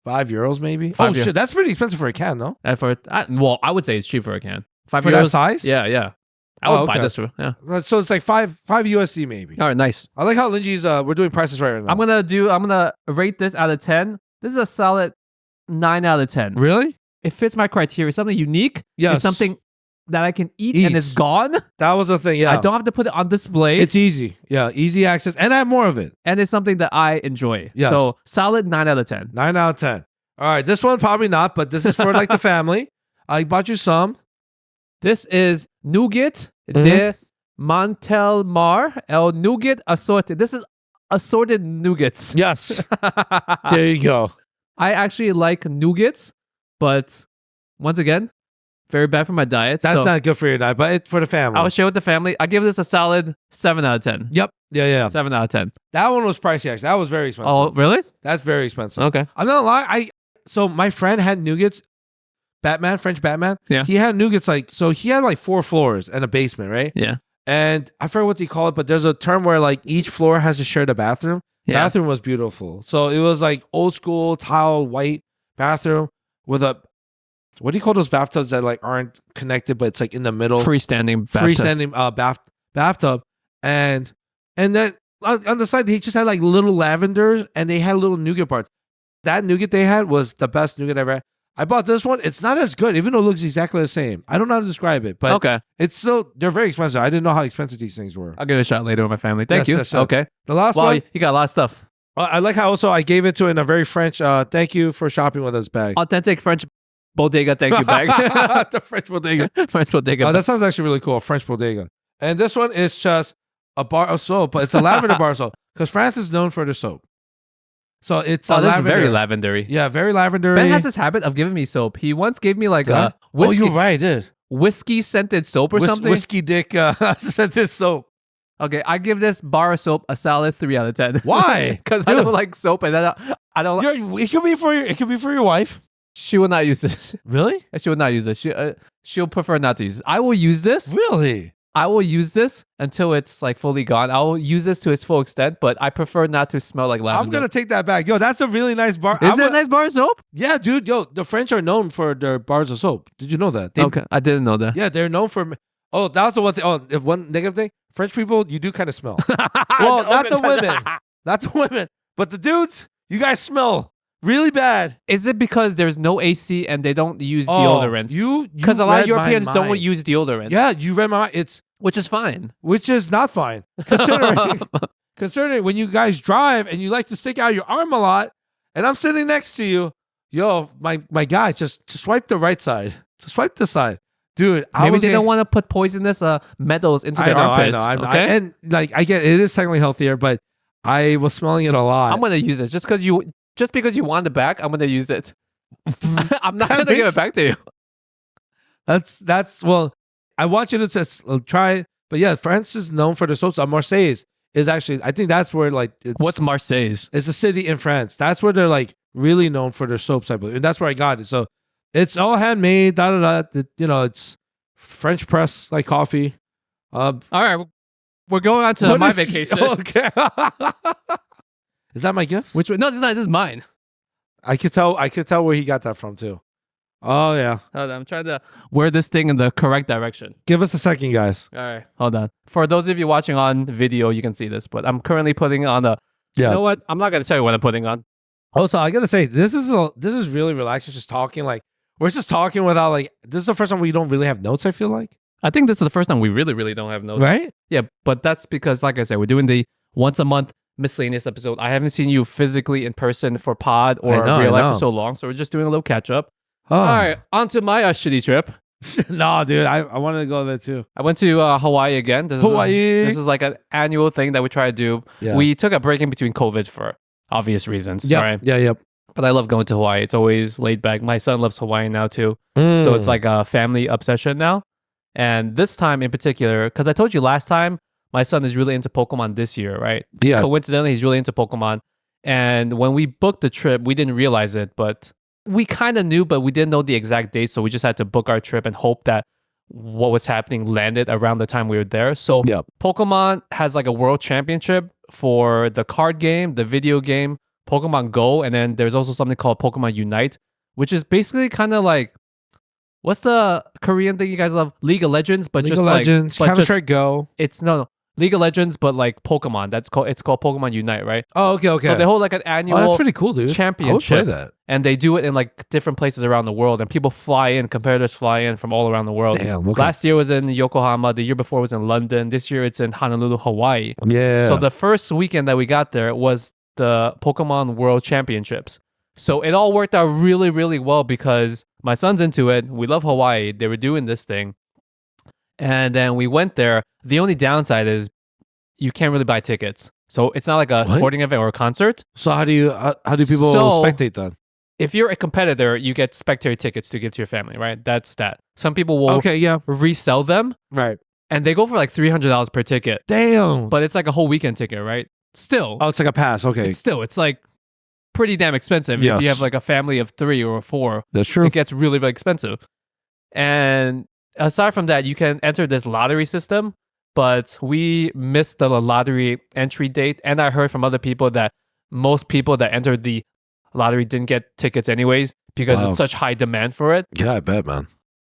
€5 maybe. €5. Shit, that's pretty expensive for a can, no? I would say it's cheap for a can. €5 for that size. Yeah. I would buy this for So it's like five USD maybe. All right, nice. I like how Lingjie's we're doing prices right now. I'm gonna rate this out of 10. This is a solid 9 out of 10. Really? It fits my criteria. Something unique. Yes. It's something that I can eat and it's gone. That was the thing. Yeah. I don't have to put it on display. It's easy. Yeah, easy access, and I have more of it. And it's something that I enjoy. Yes. So solid 9 out of 10. 9 out of 10. All right, this one probably not, but this is for like the family. I bought you some. This is Nougat de Montelmar El Nougat Assorted. This is assorted nougats. Yes. There you go. I actually like nougats, but once again, very bad for my diet. That's not good for your diet, but it's for the family. I'll share with the family. I give this a solid 7 out of 10. Yep. Yeah. 7 out of 10. That one was pricey, actually. That was very expensive. Oh, really? That's very expensive. Okay. I'm not lying. So my friend had nougats, French Batman. Yeah. He had nougats so he had like 4 floors and a basement, right? Yeah. And I forget what they call it, but there's a term where like each floor has to share the bathroom. The bathroom was beautiful. So it was like old school tile white bathroom with a, what do you call those bathtubs that like aren't connected, but it's like in the middle? Freestanding bathtub. Freestanding bathtub. And then on the side, they just had like little lavenders and they had little nougat parts. That nougat they had was the best nougat ever had. I bought this one. It's not as good, even though it looks exactly the same. I don't know how to describe it, but it's still, they're very expensive. I didn't know how expensive these things were. I'll give it a shot later with my family. Thank you. Yes. Okay. The last one. You got a lot of stuff. I like how also I gave it to in a very French, thank you for shopping with us bag. Authentic French bodega thank you bag. The French bodega. French bodega. That sounds actually really cool. French bodega. And this one is just a bar of soap, but it's a lavender bar of soap because France is known for their soap. So it's this is very lavendery. Yeah, very lavendery. Ben has this habit of giving me soap. He once gave me like a whiskey. Oh, you're right, I did. Whiskey scented soap or something. Whiskey dick scented soap. Okay, I give this bar of soap a solid 3 out of 10. Why? Because I don't like soap and I don't. It could be for your wife. She will not use this. Really? She will not use this. She'll prefer not to use this. I will use this. Really? I will use this until it's like fully gone. I will use this to its full extent, but I prefer not to smell like lavender. I'm gonna take that back. Yo, that's a really nice bar. Is it a nice bar of soap? Yeah, dude. Yo, the French are known for their bars of soap. Did you know that? Okay, I didn't know that. Yeah, they're known for. Oh, that was the one thing. Oh, one negative thing. French people, you do kind of smell. Well, not the women, but the dudes. You guys smell really bad. Is it because there's no AC and they don't use deodorant? Because a lot of Europeans don't use deodorant. Yeah, you read my mind. Which is fine. Which is not fine. Considering when you guys drive and you like to stick out your arm a lot, and I'm sitting next to you, yo, my guy, just swipe the right side. Just swipe the side. Dude, maybe they don't want to put poisonous metals into their armpits. I know. Okay? And like I get it is technically healthier, but I was smelling it a lot. I'm gonna use it just because you want it back. I'm gonna use it. I'm not gonna give it back to you. That's well. I want you to just try it. But yeah, France is known for the soaps. Marseille is actually, I think that's where like what's Marseille? It's a city in France. That's where they're like really known for their soaps, I believe, and that's where I got it. So it's all handmade. It's French press like coffee. All right, we're going on to my vacation. Okay, is that my gift? Which one? No, this is not. This is mine. I could tell where he got that from too. Oh yeah. Hold on, I'm trying to wear this thing in the correct direction. Give us a second, guys. All right, hold on. For those of you watching on video, you can see this, but I'm currently putting on a. Yeah. You know what? I'm not gonna tell you what I'm putting on. Also, I gotta say this is really relaxing. Just talking like we're just talking without like. This is the first time we don't really have notes. I feel like. I think this is the first time we really don't have notes. Right? Yeah, but that's because, like I said, we're doing the once a month miscellaneous episode. I haven't seen you physically in person for pod or real life for so long, so we're just doing a little catch up. Oh. All right, on to my shitty trip. No, dude, I wanted to go there too. I went to Hawaii again. This is like an annual thing that we try to do. Yeah. We took a break in between COVID for obvious reasons. Yeah, Right? yeah. But I love going to Hawaii. It's always laid back. My son loves Hawaii now too. So it's like a family obsession now. And this time in particular, because I told you last time, my son is really into Pokemon this year, right? Yeah. Coincidentally, he's really into Pokemon. And when we booked the trip, we didn't realize it, but we kind of knew, but we didn't know the exact date. So we just had to book our trip and hope that what was happening landed around the time we were there. So Pokemon has like a world championship for the card game, the video game, Pokemon Go, and then there's also something called Pokemon Unite, which is basically kind of like, what's the Korean thing you guys love? League of Legends, but League just of Legends, like Counter-Strike Go. It's no League of Legends, but like Pokemon. It's called Pokemon Unite, right? Oh, okay. So they hold like an annual that's pretty cool, dude. championship. I would play that. And they do it in like different places around the world, and people fly in, competitors fly in from all around the world. Damn, okay. Last year was in Yokohama. The year before was in London. This year it's in Honolulu, Hawaii. Yeah. So the first weekend that we got there was the Pokemon World Championships. So it all worked out really, really well because my son's into it. We love Hawaii. They were doing this thing. And then we went there. The only downside is you can't really buy tickets. So it's not like a sporting event or a concert. So how do people spectate then? If you're a competitor, you get spectator tickets to give to your family, right? That's that. Some people will resell them. Right. And they go for like $300 per ticket. Damn. But it's like a whole weekend ticket, right? Still. Oh, it's like a pass. Okay. It's like pretty damn expensive. Yes. If you have like a family of 3 or 4. That's true. It gets really, really expensive. And aside from that, you can enter this lottery system, but we missed the lottery entry date. And I heard from other people that most people that entered the lottery didn't get tickets anyways because there's such high demand for it. Yeah, I bet, man.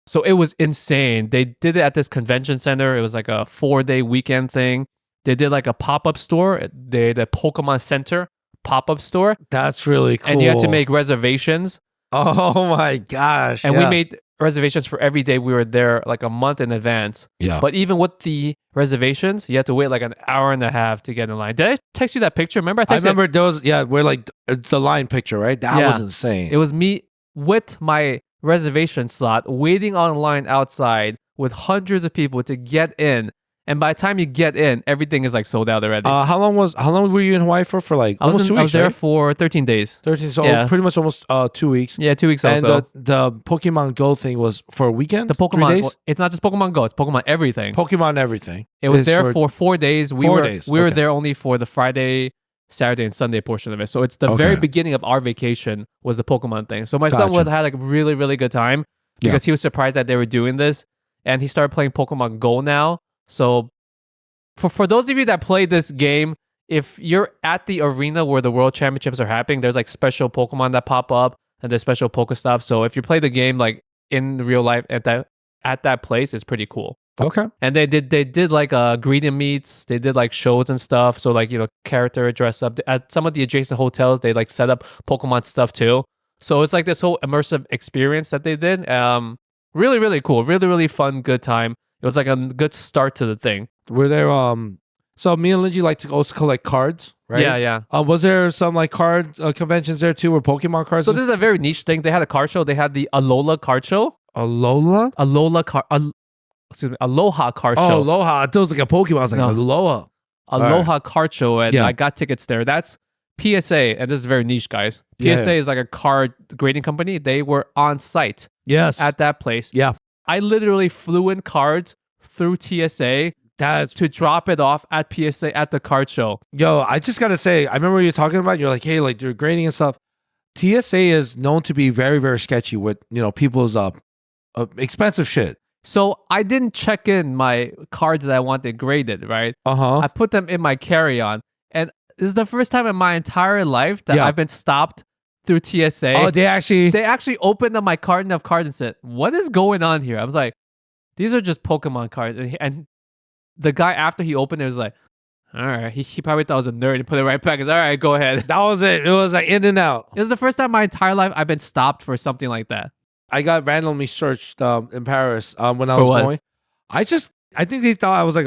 So it was insane. They did it at this convention center. It was like a 4-day weekend thing. They did like a pop-up store. They had a Pokemon Center pop-up store. That's really cool. And you had to make reservations. Oh my gosh. And we made reservations for every day we were there like a month in advance. Yeah. But even with the reservations, you had to wait like an hour and a half to get in line. Did I text you that picture? Remember I remember those, we're like the line picture, right? That was insane. It was me with my reservation slot waiting online outside with hundreds of people to get in. And by the time you get in, everything is like sold out already. How long were you in Hawaii for? For like almost 2 weeks. I was there for 13 days. 13, so pretty much almost 2 weeks. Yeah, 2 weeks and also. And the Pokemon Go thing was for a weekend? The Pokemon, 3 days? It's not just Pokemon Go, it's Pokemon everything. Pokemon everything. It was there for 4 days. We were there only for the Friday, Saturday, and Sunday portion of it. So it's the very beginning of our vacation was the Pokemon thing. So my son had like a really, really good time because he was surprised that they were doing this. And he started playing Pokemon Go now. So for those of you that play this game, if you're at the arena where the World Championships are happening, there's like special Pokemon that pop up and there's special Pokestops. So if you play the game like in real life at that place, it's pretty cool. Okay. And they did like greeting meets. They did like shows and stuff. So like, character dress up. At some of the adjacent hotels, they like set up Pokemon stuff too. So it's like this whole immersive experience that they did. Really, really cool. Really, really fun, good time. It was like a good start to the thing. Were there so me and Lingjie like to also collect cards, right? Yeah. Was there some like card conventions there too, where Pokemon cards? So this is a very niche thing. They had a card show. They had the Alola card show. Aloha card show. Oh, Aloha. It was like a Pokemon. I was like, Aloha. Aloha card show, and I got tickets there. That's PSA, and this is very niche, guys. PSA is like a card grading company. They were on site. Yes. At that place. Yeah. I literally flew in cards through TSA to drop it off at PSA at the card show. Yo, I just gotta say, I remember you talking about, you're like, hey, like they're grading and stuff. TSA is known to be very, very sketchy with, people's expensive shit. So I didn't check in my cards that I wanted graded, right? I put them in my carry-on. And this is the first time in my entire life that I've been stopped through TSA. Oh, they actually opened up my carton of cards and said, what is going on here? I was like, these are just Pokemon cards. And the guy, after he opened it, was like, all right. He probably thought I was a nerd and put it right back. He's all right, go ahead. That was it. It was like in and out. It was the first time in my entire life I've been stopped for something like that. I got randomly searched in Paris when I was going. I think they thought I was like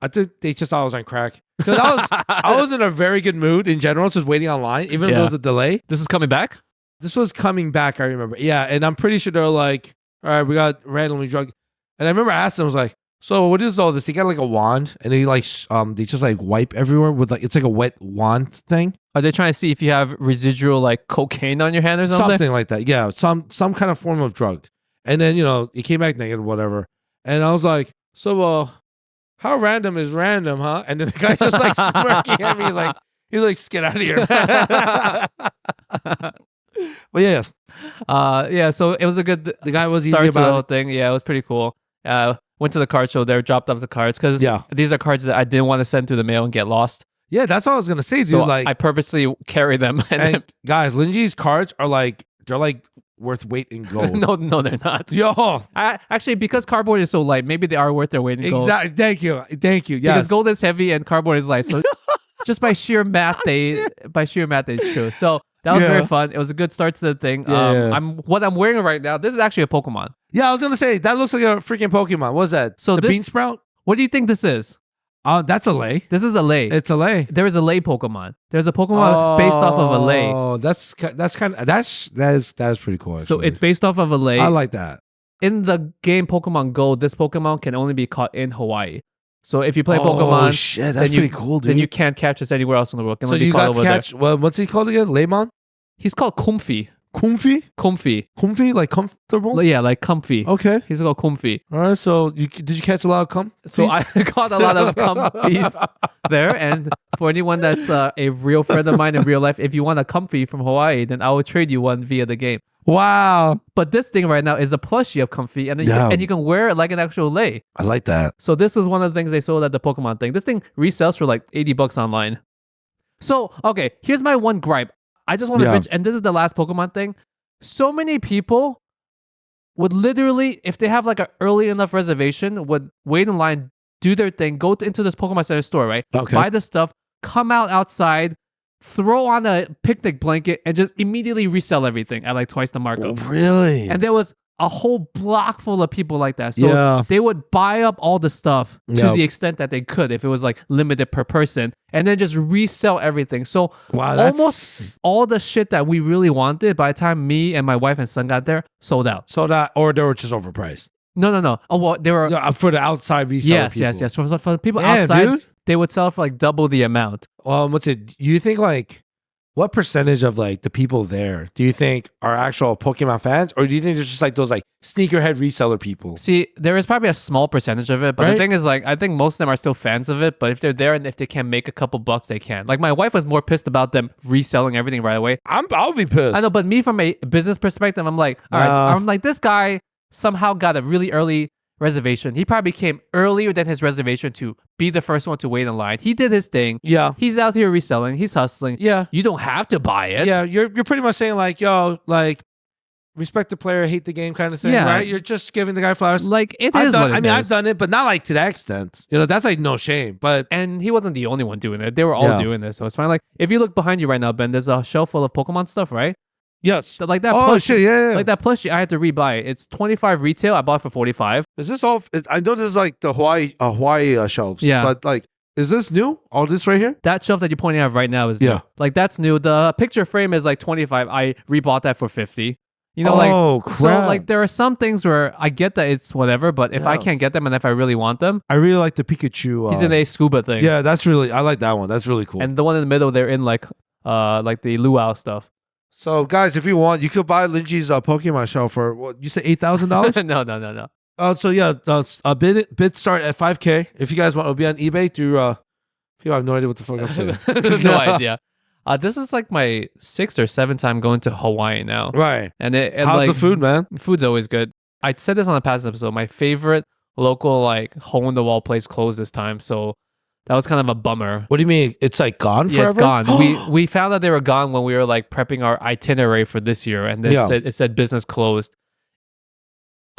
I think they just thought I was on crack. Because I was in a very good mood in general, just waiting online, even if there was a delay. This is coming back? This was coming back, I remember. Yeah, and I'm pretty sure they're like, all right, we got randomly drugged. And I remember asking them, I was like, So what is all this? They got like a wand, and they like they just like wipe everywhere with like it's like a wet wand thing. Are they trying to see if you have residual like cocaine on your hand or something? Something like that. Yeah, some kind of form of drug. And then it came back negative, whatever. And I was like, so how random is random, huh? And then the guy's just like smirking at me. He's like, just get out of here. But yes. Yeah, so it was a good the guy was start easy to the about whole it. thing. Yeah, it was pretty cool. Went to the card show there, dropped off the cards because these are cards that I didn't want to send through the mail and get lost. Yeah, that's what I was gonna say, dude. So like I purposely carry them. And guys, Lingjie's cards are they're worth weight in gold. No, they're not. Yo, actually, because cardboard is so light, maybe they are worth their weight in gold. Exactly. Thank you. Yes. Because gold is heavy and cardboard is light. So just by sheer math, it's true. So that was very fun. It was a good start to the thing. What I'm wearing right now. This is actually a Pokemon. Yeah, I was gonna say that looks like a freaking Pokemon. What's that? So the bean sprout? What do you think this is? That's a lay. This is a lay. It's a lay. There is a lay Pokemon. There's a Pokemon based off of a lay. Oh, that is pretty cool. Actually. So it's based off of a lay. I like that. In the game Pokemon Go, this Pokemon can only be caught in Hawaii. So if you play Pokemon, shit, that's pretty cool, dude. Then you can't catch this anywhere else in the world. So you got to catch. Well, what's he called again? Leymon? He's called Comfy. Comfy, like comfortable. Yeah, like comfy. Okay, he's called Comfy. All right. So did you catch a lot of cum? So I caught a lot of comfies there. And for anyone that's a real friend of mine in real life, if you want a comfy from Hawaii, then I will trade you one via the game. Wow. But this thing right now is a plushie of comfy, and then you can wear it like an actual lei. I like that. So this is one of the things they sold at the Pokemon thing. This thing resells for like $80 online. So okay, here's my one gripe. I just want to bitch, and this is the last Pokemon thing. So many people would literally, if they have like an early enough reservation, would wait in line, do their thing, go into this Pokemon Center store, right? Okay. Buy the stuff, come outside, throw on a picnic blanket, and just immediately resell everything at like twice the markup. Really? And there was a whole block full of people like that. So they would buy up all the stuff to the extent that they could if it was like limited per person and then just resell everything. So almost all the shit that we really wanted by the time me and my wife and son got there, sold out. Or they were just overpriced. No. Oh, well, they were... for the outside resale people. Yes. For the people outside, dude, they would sell for like double the amount. What's it? You think like... What percentage of like the people there do you think are actual Pokemon fans, or do you think they're just like those like sneakerhead reseller people? See, there is probably a small percentage of it, but the thing is like I think most of them are still fans of it. But if they're there and if they can make a couple bucks, they can. Like my wife was more pissed about them reselling everything right away. I'll be pissed. I know, but me from a business perspective, I'm like, all right, I'm like this guy somehow got a really early reservation. He probably came earlier than his reservation to be the first one to wait in line. He did his thing. Yeah. He's out here reselling. He's hustling. Yeah. You don't have to buy it. Yeah. You're pretty much saying like, yo, like respect the player, hate the game kind of thing, right? You're just giving the guy flowers. Like I've done it, but not like to that extent. That's like no shame. But and he wasn't the only one doing it. They were all doing this. So it's fine. Like if you look behind you right now, Ben, there's a shelf full of Pokemon stuff, right? Yes. Like that plushie, yeah. Like that plushie, I had to rebuy it. It's $25 retail. I bought it for $45. Is this all? I know this is like the Hawaii shelves. Yeah. But like, is this new? All this right here? That shelf that you're pointing at right now is new. Like that's new. The picture frame is like $25. I rebought that for $50. Crap. So like there are some things where I get that it's whatever, but if I can't get them and if I really want them, I really like the Pikachu. He's in a scuba thing. Yeah, I like that one. That's really cool. And the one in the middle, they're in like the luau stuff. So, guys, if you want, you could buy Lingjie's Pokemon shell for what you say, $8,000. No. So yeah, bids start at $5,000. If you guys want, it'll be on eBay through. People have no idea what the fuck I'm saying. No idea. This is like my 6th or 7th time going to Hawaii now. Right. And how's like, the food, man? Food's always good. I said this on the past episode. My favorite local like hole in the wall place closed this time, so. That was kind of a bummer. What do you mean? It's like gone forever? Yeah, it's gone. We found out they were gone when we were like prepping our itinerary for this year, and it said business closed.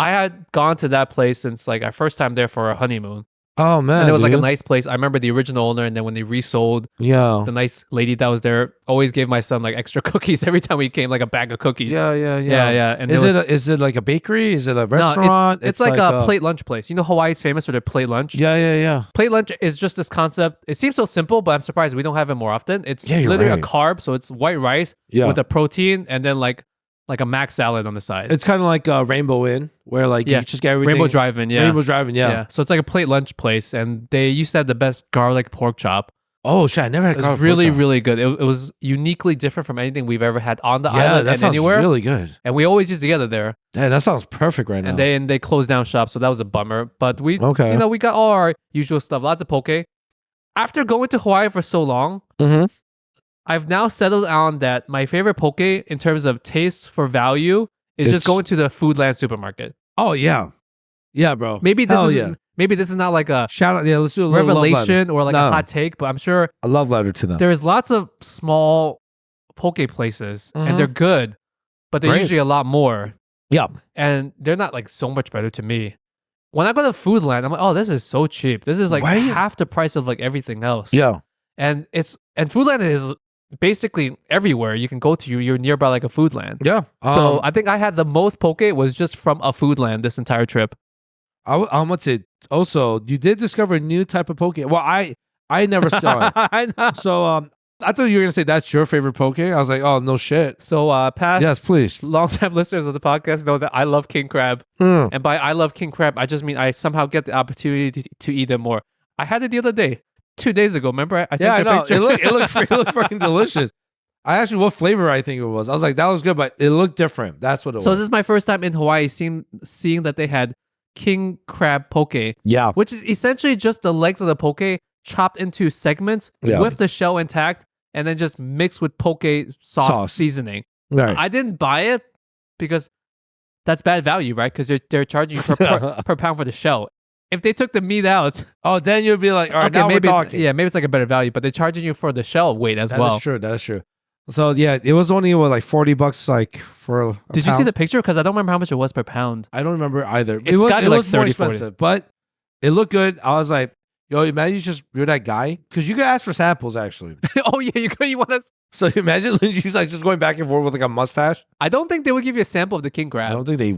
I had gone to that place since like our first time there for our honeymoon. Oh man, and it was like a nice place. I remember the original owner, and then when they resold, the nice lady that was there always gave my son like extra cookies every time we came, like a bag of cookies. Yeah. And is it like a bakery? Is it a restaurant? No, it's like a plate lunch place. You know, Hawaii's famous for their plate lunch. Yeah. Plate lunch is just this concept. It seems so simple, but I'm surprised we don't have it more often. It's literally a carb, so it's white rice with a protein, and then like like a mac salad on the side. It's kind of like Rainbow Inn, where like you just get everything. Rainbow Drive-In, yeah. Rainbow Drive-In, yeah. So it's like a plate lunch place, and they used to have the best garlic pork chop. Oh shit! I never had. It was really, really good. It was uniquely different from anything we've ever had on the island that and anywhere. Really good. And we always used to get it there. Yeah, that sounds perfect right now. And they closed down shop, so that was a bummer. But we got all our usual stuff. Lots of poke. After going to Hawaii for so long, I've now settled on that my favorite poke in terms of taste for value is just going to the Foodland supermarket. Oh yeah, yeah, bro. Maybe this is not like a shout out. Yeah, let's do a little revelation or like a hot take, but I'm sure a love letter to them. There's lots of small poke places, and they're good, but they're usually a lot more. Yeah, and they're not like so much better to me. When I go to Foodland, I'm like, oh, this is so cheap. This is like half the price of like everything else. Yeah, and Foodland is basically everywhere you can go to. You're nearby like a Foodland. Yeah. So I think I had the most poke was just from a Foodland this entire trip. I want to also, you did discover a new type of poke. Well, I never saw it. I know. So I thought you were gonna say that's your favorite poke. I was like, oh no shit. So yes, please. Longtime listeners of the podcast know that I love king crab, and by I love king crab, I just mean I somehow get the opportunity to eat it more. I had it the other day, 2 days ago. Remember? I sent you a picture. It looked fucking delicious. I asked you what flavor I think it was. I was like, that was good, but it looked different. That's what it was. So this is my first time in Hawaii seeing that they had king crab poke. Yeah. Which is essentially just the legs of the poke chopped into segments with the shell intact and then just mixed with poke sauce seasoning. Right. I didn't buy it because that's bad value, right? Because they're charging you per pound for the shell. If they took the meat out, then you'd be like, all right, now maybe we're talking. Maybe it's like a better value, but they're charging you for the shell weight as well. That is true. So yeah, it was only like $40 like for a Did you see the picture? Because I don't remember how much it was per pound. I don't remember either. It was like 30, more expensive, 40. but it looked good. I was like, yo, imagine you're that guy. Because you could ask for samples actually. Oh yeah, you want to. So imagine Lingjie's like just going back and forth with like a mustache. I don't think they would give you a sample of the king crab. I don't think they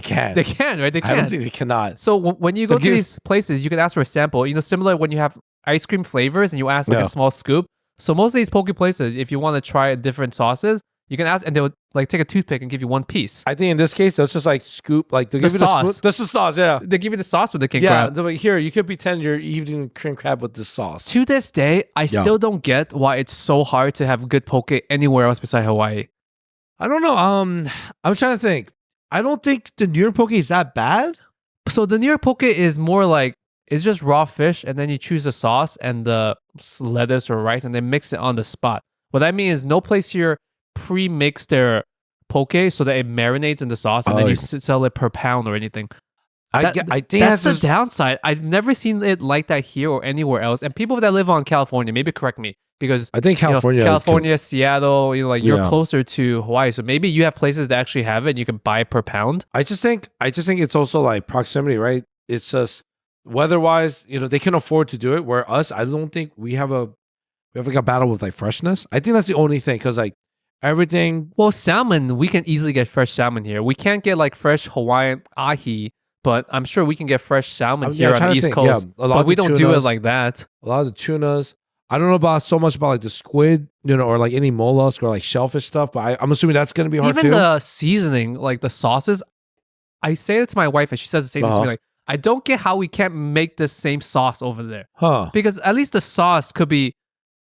can. They can, right? They can. I don't think they cannot. So when you go to these places, you can ask for a sample. Similar when you have ice cream flavors and you ask like a small scoop. So most of these poke places, if you want to try different sauces, you can ask, and they would like take a toothpick and give you one piece. I think in this case, they'll just like scoop, like they'll give you the sauce. That's the sauce, yeah. They give you the sauce with the king crab. Yeah, like, here, you could pretend you're eating king crab with the sauce. To this day, I still don't get why it's so hard to have good poke anywhere else besides Hawaii. I don't know. I'm trying to think. I don't think the New York poke is that bad. So the New York poke is more like, it's just raw fish, and then you choose the sauce and the lettuce or rice, and then mix it on the spot. What I mean is no place here pre-mix their poke so that it marinates in the sauce, and then you sell it per pound or anything. I think that's the downside. I've never seen it like that here or anywhere else. And people that live on California, maybe correct me, because I think California, Seattle, you're closer to Hawaii, so maybe you have places that actually have it and you can buy per pound. I just think it's also like proximity, right? It's just weather-wise, they can afford to do it. Where us, I don't think we have like a battle with like freshness. I think that's the only thing, because like everything. Well, salmon, we can easily get fresh salmon here. We can't get like fresh Hawaiian ahi, but I'm sure we can get fresh salmon here on the East Coast. Yeah, but we don't do it like that. A lot of the tunas. I don't know so much about like the squid, or like any mollusk or like shellfish stuff, but I'm assuming that's going to be hard too. Even the seasoning, like the sauces, I say it to my wife and she says the same thing to me, like, I don't get how we can't make the same sauce over there. Because at least the sauce could be,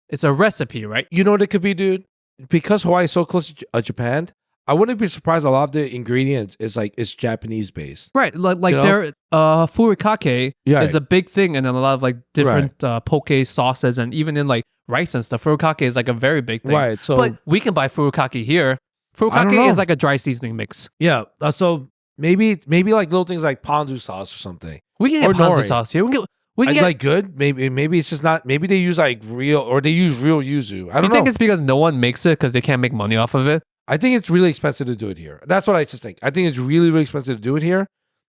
it's a recipe, right? You know what it could be, dude? Because Hawaii is so close to Japan, I wouldn't be surprised a lot of the ingredients is like, it's Japanese based. Right. Like their furikake is a big thing, and then a lot of like different poke sauces, and even in like rice and stuff. Furikake is like a very big thing. Right. So, but we can buy furikake here. Furikake is like a dry seasoning mix. Yeah. So maybe like little things like ponzu sauce or something. We can get ponzu sauce here. We can get like good. Maybe it's just not. Maybe they use like real, or they use real yuzu. I don't know. You think it's because no one makes it because they can't make money off of it? I think it's really expensive to do it here. That's what I just think. I think it's really, really expensive to do it here,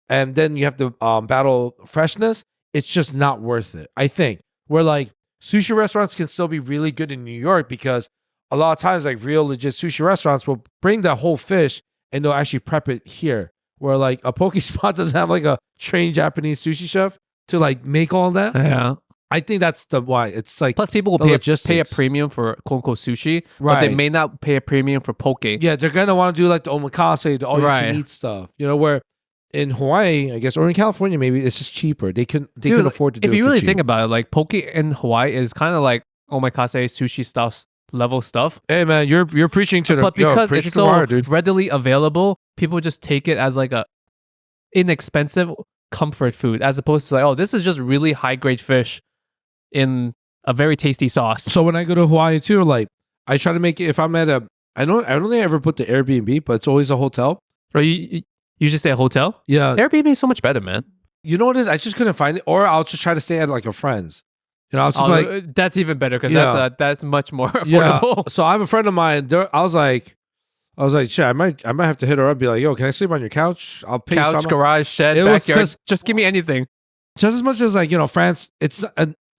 and then you have to battle freshness. It's just not worth it. I think where like sushi restaurants can still be really good in New York, because a lot of times like real legit sushi restaurants will bring that whole fish and they'll actually prep it here. Where like a poke spot doesn't have like a trained Japanese sushi chef to like make all that. Yeah. I think that's the why. It's like Plus, people will pay a premium for quote unquote sushi, but they may not pay a premium for poke. Yeah, they're gonna want to do like the omakase, the all you can eat stuff. You know, where in Hawaii, I guess, or in California, maybe it's just cheaper. They can afford to do it. If you really think about it, like poke in Hawaii is kind of like omakase sushi stuff level stuff. Hey man, you're preaching to the but because it's so readily available, people just take it as like a inexpensive comfort food, as opposed to like, oh, this is just really high grade fish in a very tasty sauce. So when I go to Hawaii too, like I try to make it. If I'm at I don't think I ever put the Airbnb, but it's always a hotel. Or you just stay at a hotel? Yeah, Airbnb is so much better, man. You know what it is? I just couldn't find it, or I'll just try to stay at like a friend's. You know, that's even better because that's much more affordable. Yeah. So I have a friend of mine. I was like, shit, I might have to hit her up. Be like, yo, can I sleep on your couch? I'll pay couch, garage, shed, backyard. Just give me anything. Just as much as like France. It's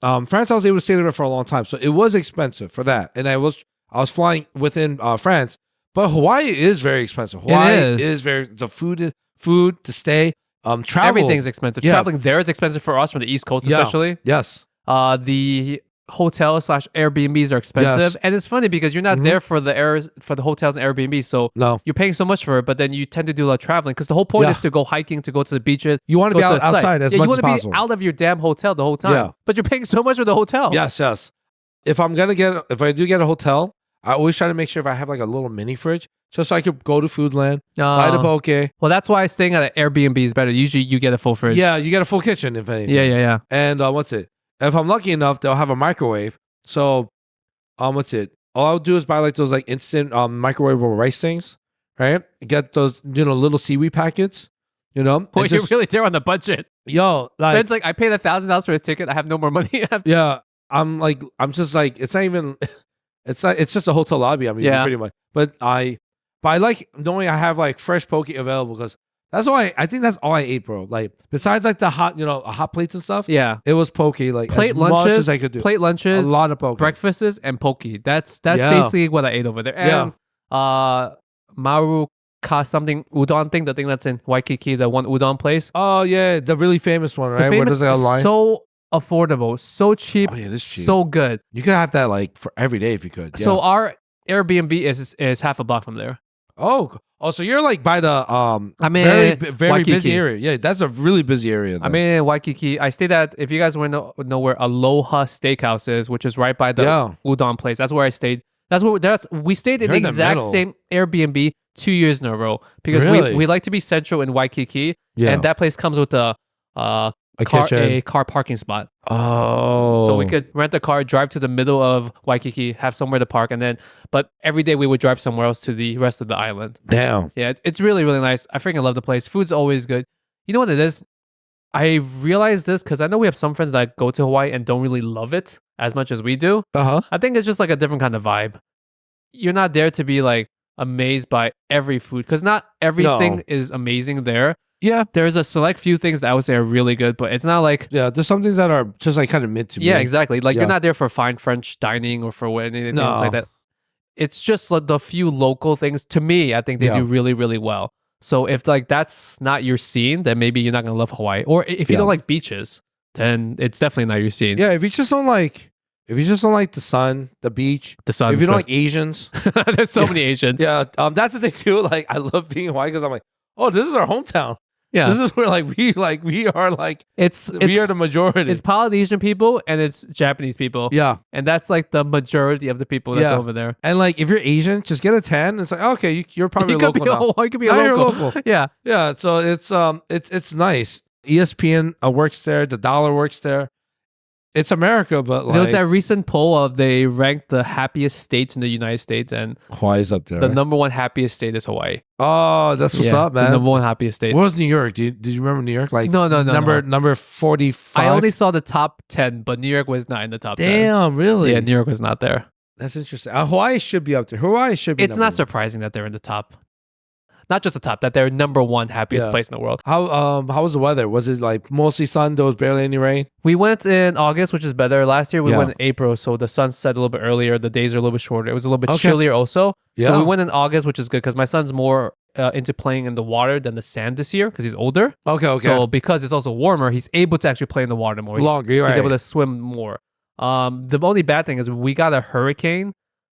France. I was able to stay there for a long time, so it was expensive for that. And I was flying within France, but Hawaii is very expensive. Hawaii is very the food to stay. Travel, everything's expensive. Traveling there is expensive for us from the East Coast, especially. Yes. The hotel/Airbnbs are expensive, and it's funny because you're not there for the hotels and Airbnbs, so you're paying so much for it, but then you tend to do a lot of traveling because the whole point is to go hiking, to go to the beaches. You want to be outside as much as possible. You want to be out of your damn hotel the whole time, but you're paying so much for the hotel. Yes. If I do get a hotel, I always try to make sure if I have like a little mini fridge, just so I could go to Foodland, buy the poke. Well, that's why staying at an Airbnb is better. Usually you get a full fridge. Yeah, you get a full kitchen if anything. Yeah. And if I'm lucky enough, they'll have a microwave. So, all I'll do is buy like those like instant microwavable rice things, right? Get those little seaweed packets, Well, you're really there on the budget. Yo, like it's like I paid $1,000 for his ticket. I have no more money. Yeah, I'm just like it's not even. It's just a hotel lobby. I'm using pretty much, but I like knowing I have like fresh poke available because. That's why I think that's all I ate, bro. Like besides like the hot, hot plates and stuff. Yeah, it was poke. Like plate lunches, much as I could do. Plate lunches, a lot of poke, breakfasts, and poke. That's basically what I ate over there. And maru something udon thing, the thing that's in Waikiki, the one udon place. Oh yeah, the really famous one, right? Where there's like a line. So affordable, so cheap. Oh yeah, this cheap. So good. You could have that like for every day if you could. Yeah. So our Airbnb is half a block from there. Oh, so you're like by the very busy area. Yeah, that's a really busy area. I'm in Waikiki. I stayed at, if you guys want to know where Aloha Steakhouse is, which is right by the udon place. That's where I stayed. We stayed in the exact same Airbnb 2 years in a row because we like to be central in Waikiki, and that place comes with a car parking spot. Oh, so we could rent a car, drive to the middle of Waikiki, have somewhere to park, but every day we would drive somewhere else to the rest of the island. Damn. Yeah, it's really, really nice. I freaking love the place. Food's always good. You know what it is? I realized this because I know we have some friends that go to Hawaii and don't really love it as much as we do. I think it's just like a different kind of vibe. You're not there to be like amazed by every food because not everything is amazing there. Yeah, there's a select few things that I would say are really good, but it's not like there's some things that are just like kind of mid to me. Yeah, exactly. Like you're not there for fine French dining or for anything like that. It's just like the few local things. To me, I think they do really, really well. So if like that's not your scene, then maybe you're not gonna love Hawaii. Or if you don't like beaches, then it's definitely not your scene. Yeah, if you just don't like the sun, the beach, if you don't like Asians, there's so many Asians. Yeah, that's the thing too. Like I love being in Hawaii because I'm like, oh, this is our hometown. Yeah, this is where we are the majority. It's Polynesian people and it's Japanese people. Yeah, and that's like the majority of the people that's over there. And like if you're Asian, just get a tan. It's like okay, you're probably local now. You could be a local. You're local. Yeah. So it's nice. ESPN works there. The dollar works there. It's America, but like... There was that recent poll of they ranked the happiest states in the United States, and Hawaii's up there. The number one happiest state is Hawaii. Oh, that's what's up, man. The number one happiest state. Where was New York? Did you remember New York? Like no. Number 45? I only saw the top 10, but New York was not in the top 10. Damn, really? Yeah, New York was not there. That's interesting. Hawaii should be up there. Hawaii should be It's not surprising that they're in the top. Not just the top, that they're number one happiest place in the world. How was the weather? Was it like mostly sun? There was barely any rain? We went in August, which is better. Last year we went in April, so the sun set a little bit earlier. The days are a little bit shorter. It was a little bit chillier also. Yeah. So we went in August, which is good because my son's more into playing in the water than the sand this year because he's older. Okay. So because it's also warmer, he's able to actually play in the water more. Longer, right. He's able to swim more. The only bad thing is we got a hurricane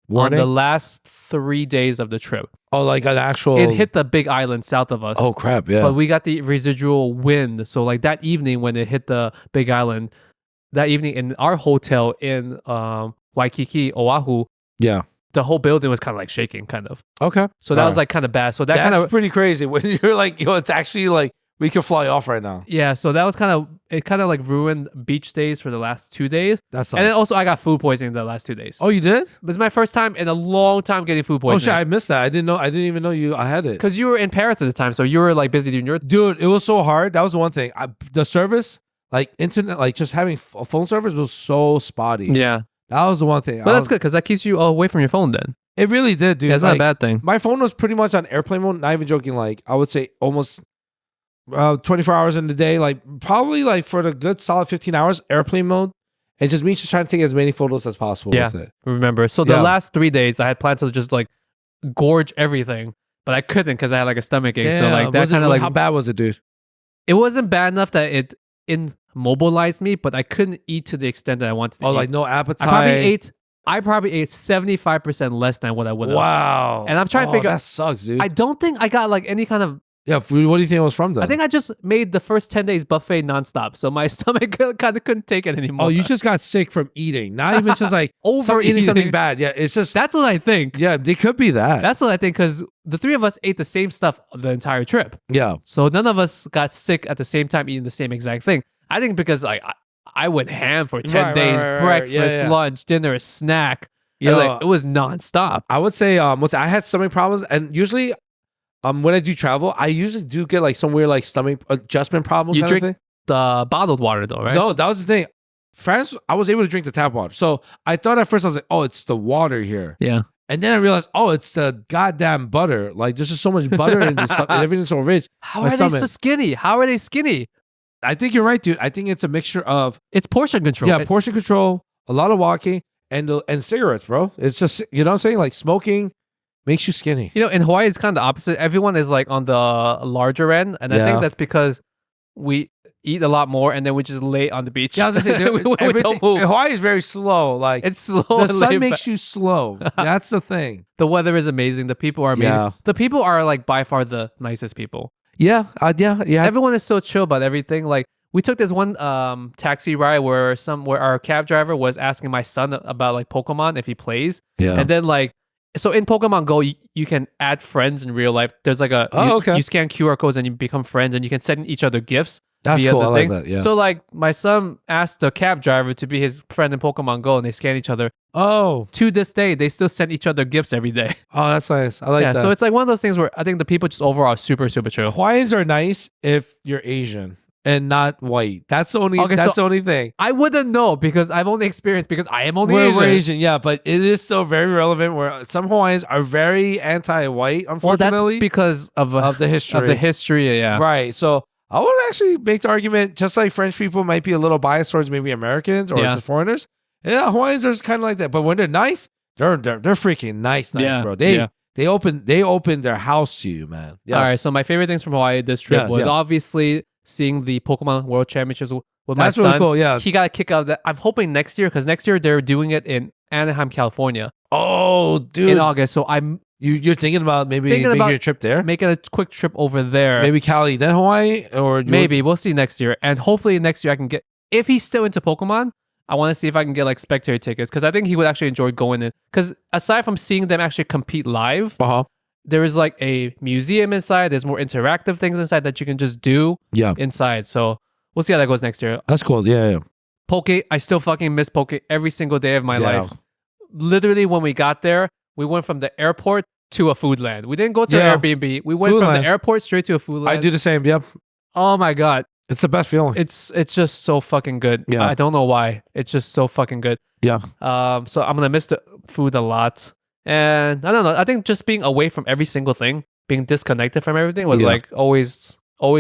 Warning? on the last 3 days of the trip. Oh, like an actual... It hit the big island south of us. Oh, crap, yeah. But we got the residual wind. So like that evening when it hit the big island, that evening in our hotel in Waikiki, Oahu, yeah, the whole building was kind of like shaking, kind of. Okay. So that was like kind of bad. So that's pretty crazy when you're like, it's actually like, we could fly off right now. Yeah, so that was it kind of like ruined beach days for the last 2 days. That's And then also I got food poisoning the last 2 days. Oh, you did? It was my first time in a long time getting food poisoning. Oh shit, I missed that. I didn't even know I had it. Because you were in Paris at the time, so you were like busy doing your... Dude, it was so hard. That was the one thing. The service, like internet, like just having a phone service was so spotty. Yeah. That was the one thing. But that's good because that keeps you away from your phone then. It really did, dude. Yeah, it's not a bad thing. My phone was pretty much on airplane mode, not even joking. Like, I would say almost 24 hours in the day, like probably like for the good solid 15 hours, airplane mode. It just means just trying to take as many photos as possible with it. Remember. So the last 3 days, I had planned to just like gorge everything, but I couldn't because I had like a stomach ache. So like that kind of like... How bad was it, dude? It wasn't bad enough that it immobilized me, but I couldn't eat to the extent that I wanted to eat. Oh, like no appetite? I probably ate 75% less than what I would have. Wow. And I'm trying to figure out... That sucks, dude. I don't think I got like any kind of... Yeah, food. What do you think it was from, though? I think I just made the first 10 days buffet nonstop. So my stomach kind of couldn't take it anymore. Oh, you just got sick from eating. Not even just like overeating something bad. Yeah, it's just... That's what I think. Yeah, it could be that. That's what I think because the three of us ate the same stuff the entire trip. Yeah. So none of us got sick at the same time eating the same exact thing. I think because like I went ham for 10 days, breakfast, lunch, dinner, snack. Like, it was nonstop. I would say I had stomach problems, and usually when I do travel, I usually do get like some weird like stomach adjustment problem. You kind drink of thing. The bottled water though, right? No, that was the thing. France, I was able to drink the tap water. So I thought at first I was like, oh, it's the water here. Yeah. And then I realized, oh, it's the goddamn butter. Like there's just so much butter in this and everything's so rich. How are they so skinny? How are they skinny? I think you're right, dude. I think it's a mixture of... It's portion control. Yeah, portion control, a lot of walking, and cigarettes, bro. It's just, you know what I'm saying? Like smoking makes you skinny. You know, in Hawaii, it's kind of the opposite. Everyone is like on the larger end. And I think that's because we eat a lot more and then we just lay on the beach. Yeah, I was going to say, we don't move. Hawaii is very slow. Like it's slow. The sun makes you slow. That's the thing. The weather is amazing. The people are amazing. Yeah. The people are like by far the nicest people. Yeah. Everyone is so chill about everything. Like we took this one taxi ride where our cab driver was asking my son about like Pokemon if he plays. Yeah. And then like, so in Pokemon Go, you can add friends in real life. There's like you scan QR codes and you become friends and you can send each other gifts. That's cool. I like that. Yeah. So like my son asked the cab driver to be his friend in Pokemon Go and they scan each other. Oh. To this day, they still send each other gifts every day. Oh, that's nice. I like that. So it's like one of those things where I think the people just overall are super, super chill. Hawaiians are nice if you're Asian and not white. That's the only thing. I wouldn't know because I've only experienced because I am only Asian. We're Asian, yeah, but it is still very relevant where some Hawaiians are very anti-white, unfortunately. Well, that's because of the history. Of the history, yeah. Right. So I would actually make the argument, just like French people might be a little biased towards maybe Americans or just foreigners. Yeah, Hawaiians are kind of like that. But when they're nice, they're freaking nice, bro. They open their house to you, man. Yes. All right. So my favorite things from Hawaii this trip was obviously seeing the Pokemon World Championships with my son. That's really cool. Yeah, he got a kick out of that. I'm hoping next year because next year they're doing it in Anaheim, California. Oh, dude, in August. So You're thinking about making a trip there? Making a quick trip over there. Maybe Cali, then Hawaii? Or maybe. We'll see next year. And hopefully next year I can get... If he's still into Pokemon, I want to see if I can get like spectator tickets because I think he would actually enjoy going in. Because aside from seeing them actually compete live, there is like a museum inside. There's more interactive things inside that you can just do inside. So we'll see how that goes next year. That's cool. Yeah. Poke, I still fucking miss Poke every single day of my life. Literally when we got there, we went from the airport to a food land. We didn't go to an Airbnb. We went from the airport straight to a food land. I do the same. Yep. Oh my God. It's the best feeling. It's just so fucking good. Yeah. I don't know why. It's just so fucking good. Yeah. So I'm gonna miss the food a lot. And I don't know. I think just being away from every single thing, being disconnected from everything was like always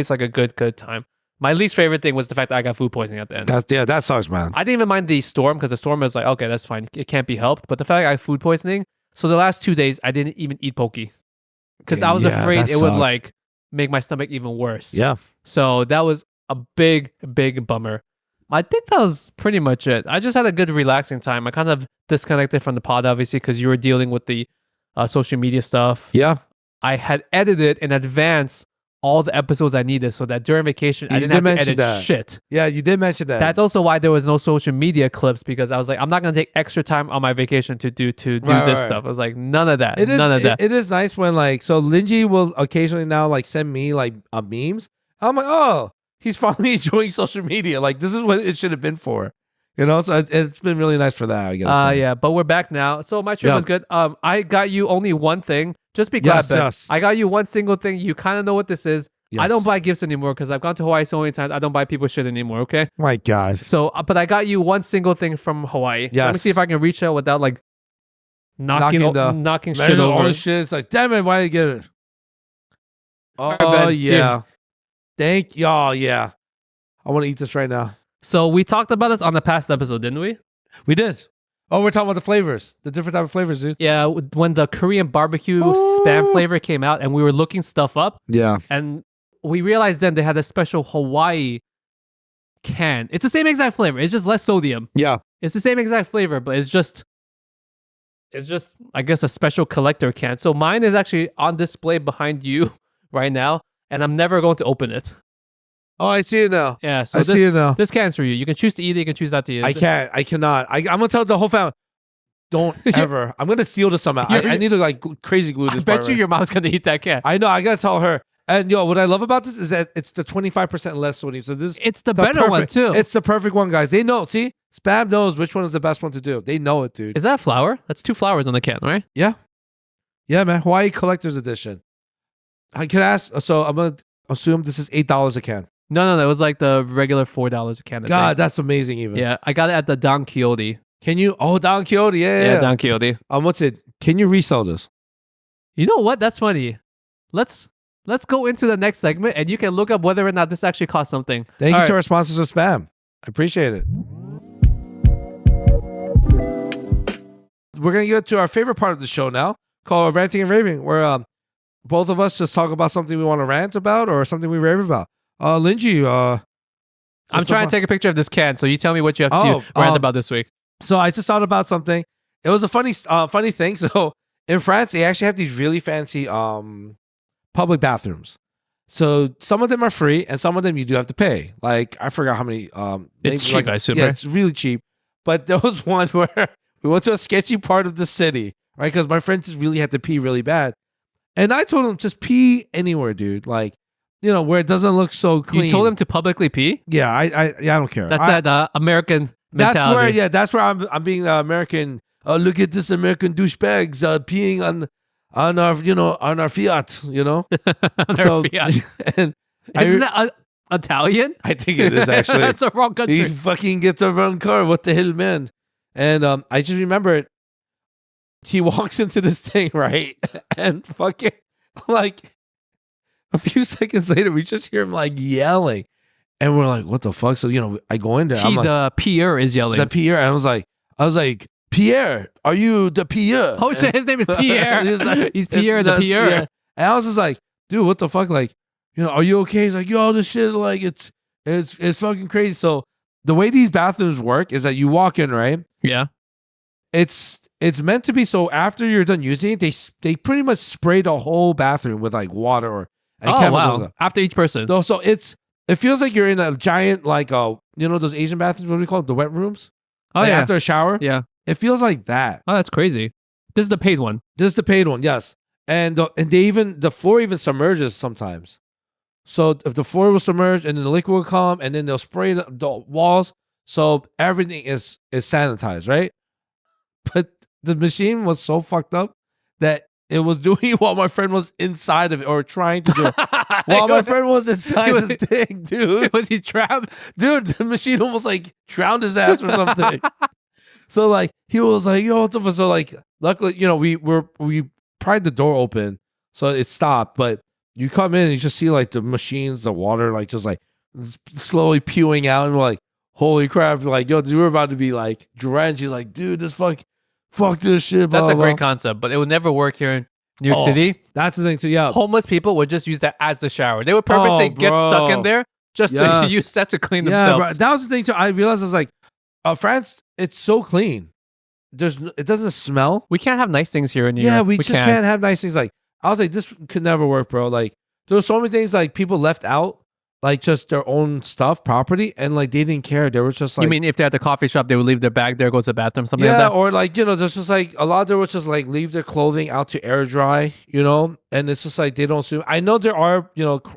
like a good time. My least favorite thing was the fact that I got food poisoning at the end. That sucks, man. I didn't even mind the storm because the storm was like, okay, that's fine. It can't be helped. But the fact that I got food poisoning, so the last 2 days, I didn't even eat poke. because I was afraid that it would sucks. like make my stomach even worse. Yeah. So that was a big bummer. I think that was pretty much it. I just had a good relaxing time. I kind of disconnected from the pod, obviously, because you were dealing with the social media stuff. Yeah. I had edited in advance all the episodes I needed so that during vacation, I didn't have to edit shit. Yeah, you did mention that. That's also why there was no social media clips, because I was like, I'm not going to take extra time on my vacation to do this stuff. I was like, none of that. It is nice when like, so Lingjie will occasionally now like send me like memes. I'm like, oh, he's finally enjoying social media. Like, this is what it should have been for. You know, so it's been really nice for that, I guess. Yeah, but we're back now. So my trip was good. I got you only one thing. Just be glad, Ben. Yes. I got you one single thing. You kind of know what this is. Yes. I don't buy gifts anymore because I've gone to Hawaii so many times. I don't buy people shit anymore, okay? My God. So, but I got you one single thing from Hawaii. Yes. Let me see if I can reach out without like knocking shit over. Shit. It's like, damn it, why did you get it? Oh, right, yeah. Thank you. Oh, yeah. I want to eat this right now. So we talked about this on the past episode, didn't we? We did. Oh, we're talking about the flavors, the different type of flavors, dude. Yeah, when the Korean barbecue spam flavor came out and we were looking stuff up. Yeah. And we realized then they had a special Hawaii can. It's the same exact flavor. It's just less sodium. Yeah. It's the same exact flavor, but it's just I guess a special collector can. So mine is actually on display behind you right now, and I'm never going to open it. Oh, I see it now. Yeah, so I see it now. This can's for you. You can choose to eat it. You can choose not to eat it. I can't. I cannot. I'm gonna tell the whole family. Don't ever. I'm gonna seal this somehow. I need to like crazy glue this. I bet you your mom's gonna eat that can. I know. I gotta tell her. And yo, what I love about this is that it's the 25% less sodium. So it's the better one too. It's the perfect one, guys. They know. See, Spam knows which one is the best one to do. They know it, dude. Is that flour? That's 2 flowers on the can, right? Yeah. Yeah, man. Hawaii Collector's Edition. I can ask. So I'm gonna assume this is $8 a can. No. It was like the regular $4 a can. God, that's amazing. Even. Yeah, I got it at the Don Quixote. Can you? Oh, Don Quixote. Yeah. Don Quixote. What's it? Can you resell this? You know what? That's funny. Let's go into the next segment, and you can look up whether or not this actually costs something. Thank you to our sponsors of Spam. I appreciate it. We're gonna get to our favorite part of the show now, called Ranting and Raving, where both of us just talk about something we want to rant about or something we rave about. Lingjie, I'm trying to take a picture of this can, so you tell me what you have to rant about this week. So I just thought about something. It was a funny thing. So in France, they actually have these really fancy public bathrooms. So some of them are free, and some of them you do have to pay. Like I forgot how many. It's cheap, I assume. Yeah, right? It's really cheap. But there was one where we went to a sketchy part of the city, right? Because my friend just really had to pee really bad, and I told him just pee anywhere, dude. Like, you know, where it doesn't look so clean. You told him to publicly pee? Yeah, I don't care. That's that American mentality. That's where I'm being American. Look at this American douchebags peeing on our Fiat, you know. Fiat. And isn't that Italian? I think it is actually. That's the wrong country. He fucking gets a wrong car. What the hell, man? And I just remember it. He walks into this thing, right, and fucking like a few seconds later, we just hear him like yelling, and we're like, "What the fuck?" So I go in there. The Pierre is yelling. The Pierre, and I was like, Pierre, are you the Pierre? Oh shit, his name is Pierre. He's Pierre the Pierre. Yeah. And I was just like, dude, what the fuck? Like, are you okay? He's like, yo, this shit, like, it's fucking crazy. So the way these bathrooms work is that you walk in, right? Yeah. It's meant to be so after you're done using it, they pretty much spray the whole bathroom with like water and chemicals. Wow. After each person. So it feels like you're in a giant like those Asian bathrooms, what do we call it? The wet rooms? Oh yeah. After a shower? Yeah. It feels like that. Oh, that's crazy. This is the paid one. This is the paid one, yes. And the floor even submerges sometimes. So if the floor will submerge and then the liquid will come and then they'll spray the walls, so everything is sanitized, right? But the machine was so fucked up that it was doing it while my friend was inside of it or trying to do it. While my friend was inside the thing, dude. Was he trapped? Dude, the machine almost like drowned his ass or something. So like he was like, yo, what the fuck? So like luckily, we pried the door open, so it stopped. But you come in and you just see like the machines, the water, like just like slowly pewing out, and we're like, holy crap! Like, yo, we're about to be like drenched. He's like, dude, this fuck this shit. Blah, That's a blah, great blah. concept, but it would never work here New York City. That's the thing too. Yeah, Homeless people would just use that as the shower. They would purposely get stuck in there just to use that to clean themselves. Bro. That was the thing too. I realized I was like, France, it's so clean. It doesn't smell. We can't have nice things here in New York. Yeah, we just can't have nice things. Like I was like, this could never work, bro. Like there were so many things like people left out, like just their own stuff, property, and like they didn't care. They were just like, you mean if they're at the coffee shop, they would leave their bag there, go to the bathroom, something like that? Or like there's just like a lot of them would just like leave their clothing out to air dry, and it's just like they don't assume. I know there are,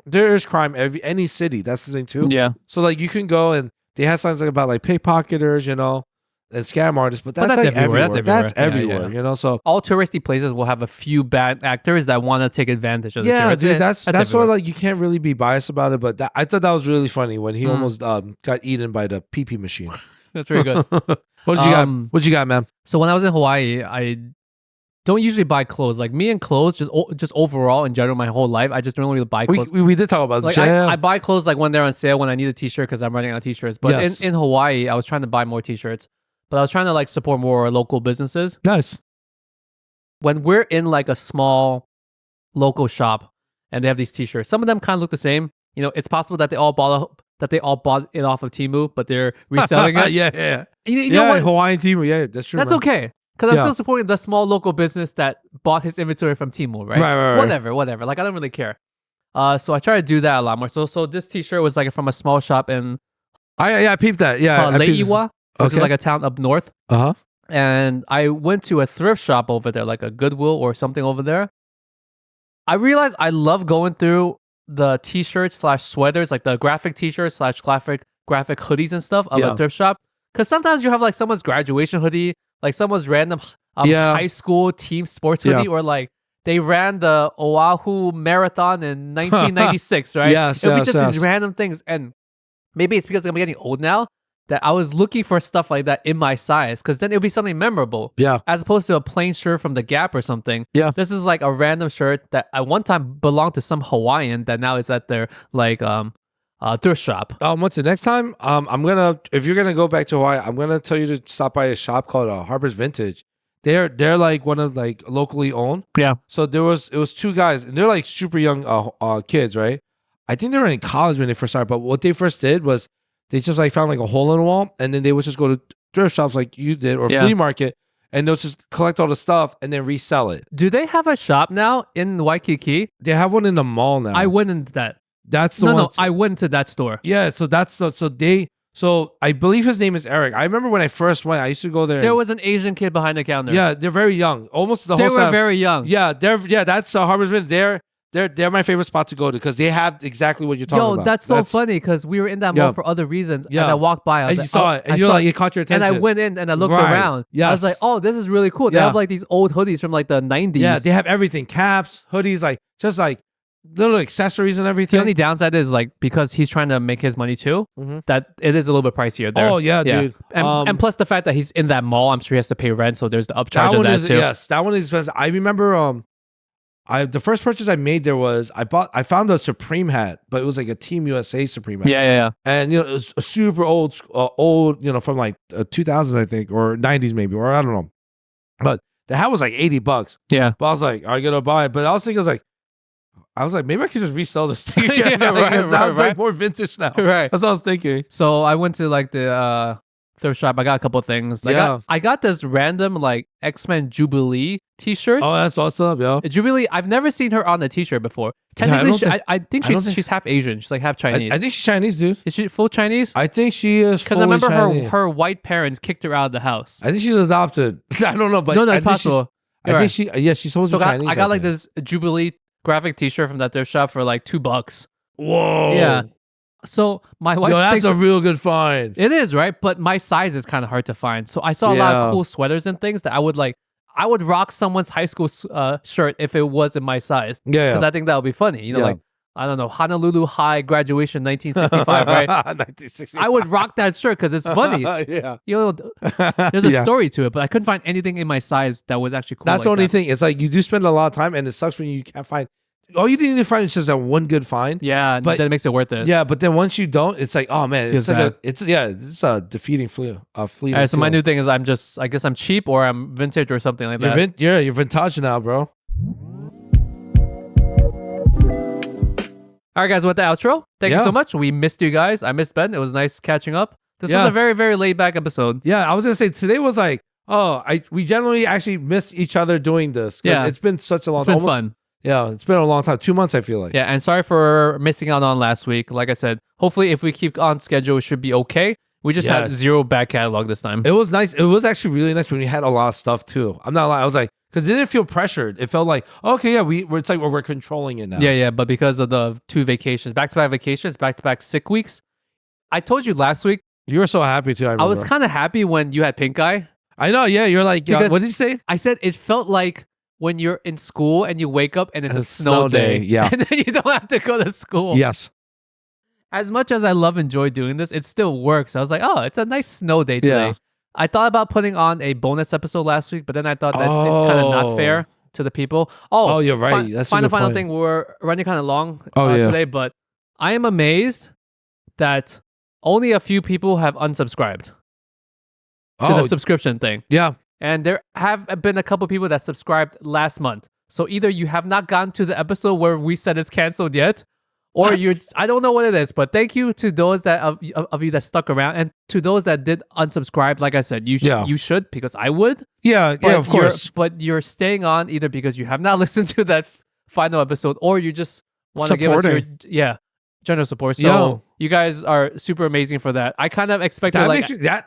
there is crime any city. That's the thing too. Yeah. So like you can go and they have signs like about like pickpocketers, and scam artists, but that's like everywhere. That's everywhere. So all touristy places will have a few bad actors that want to take advantage of the tourists. Dude, that's why like you can't really be biased about it. But I thought that was really funny when he almost got eaten by the pee machine. That's very good. What did you got? What you got, man? So when I was in Hawaii, I don't usually buy clothes. Like me and clothes, just overall in general, my whole life, I just don't really buy clothes. We did talk about this. Like I buy clothes like when they're on sale, when I need a t-shirt because I'm running out of t-shirts. But in Hawaii, I was trying to buy more t-shirts. But I was trying to like support more local businesses. Nice. When we're in like a small local shop and they have these t-shirts, some of them kind of look the same. It's possible that they all bought it off of Temu, but they're reselling it. Yeah. You know what? Hawaiian Temu. Yeah, that's true. That's okay. Because I'm still supporting the small local business that bought his inventory from Temu, right? Right. Whatever. Like I don't really care. So I try to do that a lot more. So this t-shirt was like from a small shop in I peeped that. Yeah. Lei'iwa. Which is like a town up north. Uh-huh. And I went to a thrift shop over there, like a Goodwill or something over there. I realized I love going through the t-shirts / sweaters, like the graphic t-shirts / graphic hoodies and stuff of a thrift shop. Because sometimes you have like someone's graduation hoodie, like someone's random high school team sports hoodie, or like they ran the Oahu Marathon in 1996, right? It'll be just these random things. And maybe it's because I'm getting old now, that I was looking for stuff like that in my size, because then it would be something memorable. Yeah. As opposed to a plain shirt from the Gap or something. Yeah. This is like a random shirt that at one time belonged to some Hawaiian that now is at their like thrift shop. What's the next time? If you're gonna go back to Hawaii, I'm gonna tell you to stop by a shop called Harbor's Vintage. They're like one of like locally owned. Yeah. So it was two guys, and they're like super young kids, right? I think they were in college when they first started, but what they first did was they just like found like a hole in the wall, and then they would just go to thrift shops like you did, or flea market, and they'll just collect all the stuff and then resell it. Do they have a shop now in Waikiki? They have one in the mall now. I went into that. That's the one. No, I went to that store. Yeah, so I believe his name is Eric. I remember when I first went, I used to go there. There was an Asian kid behind the counter. Yeah, they're very young, almost the whole time. They were very young. Yeah, that's Harbor's Vintage. They're my favorite spot to go to because they have exactly what you're talking about. That's so funny because we were in that mall for other reasons. Yeah. And I walked by. And you saw it. And it caught your attention. And I went in and I looked around. Yes. I was like, oh, this is really cool. They have like these old hoodies from like the 90s. Yeah, they have everything. Caps, hoodies, like just like little accessories and everything. The only downside is like because he's trying to make his money too, that it is a little bit pricier there. Oh, yeah, dude. And plus the fact that he's in that mall, I'm sure he has to pay rent. So there's the upcharge of that too. Yes, that one is expensive. I remember the first purchase I made there was I found a Supreme hat, but it was like a Team USA Supreme hat. Yeah. And it was a super old, from like 2000s I think, or 90s maybe, or I don't know. But the hat was like $80. Yeah. But I was like, I gotta buy it. But I was thinking, I was like, maybe I could just resell this thing. It's like more vintage now. Right. That's what I was thinking. So I went to like the thrift shop. I got a couple of things. I got this random like X-Men Jubilee t-shirt. Oh, that's awesome, yo. Jubilee, I've never seen her on the t-shirt before. Technically, I think she's half Asian. She's like half Chinese. I think she's Chinese, dude. Is she full Chinese? I think she is. Because I remember her white parents kicked her out of the house. I think she's adopted. I don't know, but no, it's possible. I think she's supposed to be Chinese. I got like this Jubilee graphic t-shirt from that thrift shop for like $2. Whoa. Yeah. So my wife that's a real good find. It is, right? But my size is kind of hard to find. So I saw a lot of cool sweaters and things that I would rock someone's high school shirt if it was in my size. Yeah. Because I think that would be funny. Like, I don't know, Honolulu High graduation 1965, right? 1965. I would rock that shirt because it's funny. Yeah. There's a story to it, but I couldn't find anything in my size that was actually cool. That's the only thing. It's like you do spend a lot of time, and it sucks when you can't find. All you need to find is just that one good find. Yeah, but then it makes it worth it. Yeah, but then once you don't, it's like, oh man, it's a defeating fleet. All right, so my new thing is I guess I'm cheap or I'm vintage or something like that. You're vintage now, bro. All right, guys, with the outro, thank you so much. We missed you guys. I missed Ben. It was nice catching up. This was a very, very laid back episode. Yeah, I was going to say today was like, we generally actually missed each other doing this. Yeah. It's been such a long time. It's been fun. Yeah, it's been a long time. 2 months, I feel like. Yeah, and sorry for missing out on last week. Like I said, hopefully if we keep on schedule, it should be okay. We just had zero back catalog this time. It was nice. It was actually really nice when we had a lot of stuff too. I'm not lying. I was like, because it didn't feel pressured. It felt like, okay, yeah, it's like we're controlling it now. Yeah, but because of the 2 vacations, back-to-back vacations, back-to-back sick weeks. I told you last week. You were so happy too. I was kind of happy when you had pink eye. I know. Yeah, you're like, what did you say? I said it felt like when you're in school and you wake up and it's a snow day. Yeah. And then you don't have to go to school. Yes. As much as I enjoy doing this, it still works. I was like, oh, it's a nice snow day today. Yeah. I thought about putting on a bonus episode last week, but then I thought that it's kind of not fair to the people. Oh, you're right. That's final point. thing. We're running kind of long today, but I am amazed that only a few people have unsubscribed to the subscription thing. Yeah. And there have been a couple people that subscribed last month. So either you have not gotten to the episode where we said it's canceled yet, or I don't know what it is, but thank you to those that of you that stuck around, and to those that did unsubscribe. Like I said, you should, because I would. Yeah, of course. But you're staying on either because you have not listened to that final episode, or you just want to give us your general support. So you guys are super amazing for that. I kind of expected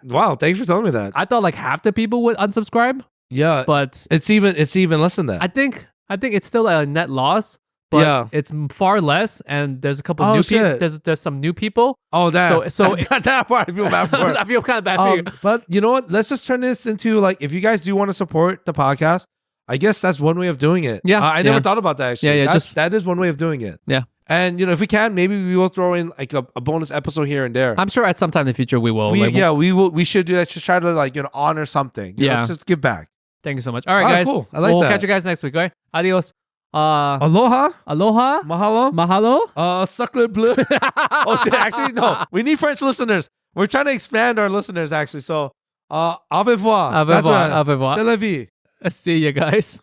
wow, thank you for telling me that. I thought like half the people would unsubscribe. Yeah, but it's even less than that. I think it's still a net loss. But it's far less, and there's a couple new people. There's some new people. Oh, that. So that part I feel bad for. I feel kind of bad for you. But you know what? Let's just turn this into like, if you guys do want to support the podcast, I guess that's one way of doing it. Yeah, I never thought about that actually. Yeah, that is one way of doing it. Yeah. And if we can, maybe we will throw in like a bonus episode here and there. I'm sure at some time in the future we will. We will. We should do that. Just try to honor something. You know, just give back. Thank you so much. All right, guys. Cool. I like that. We'll catch you guys next week. All right. Adios. Aloha. Mahalo. Suckler bleu. Oh shit! Actually, no. We need French listeners. We're trying to expand our listeners actually. So, au revoir. Au revoir. Au revoir. C'est la vie. See you guys.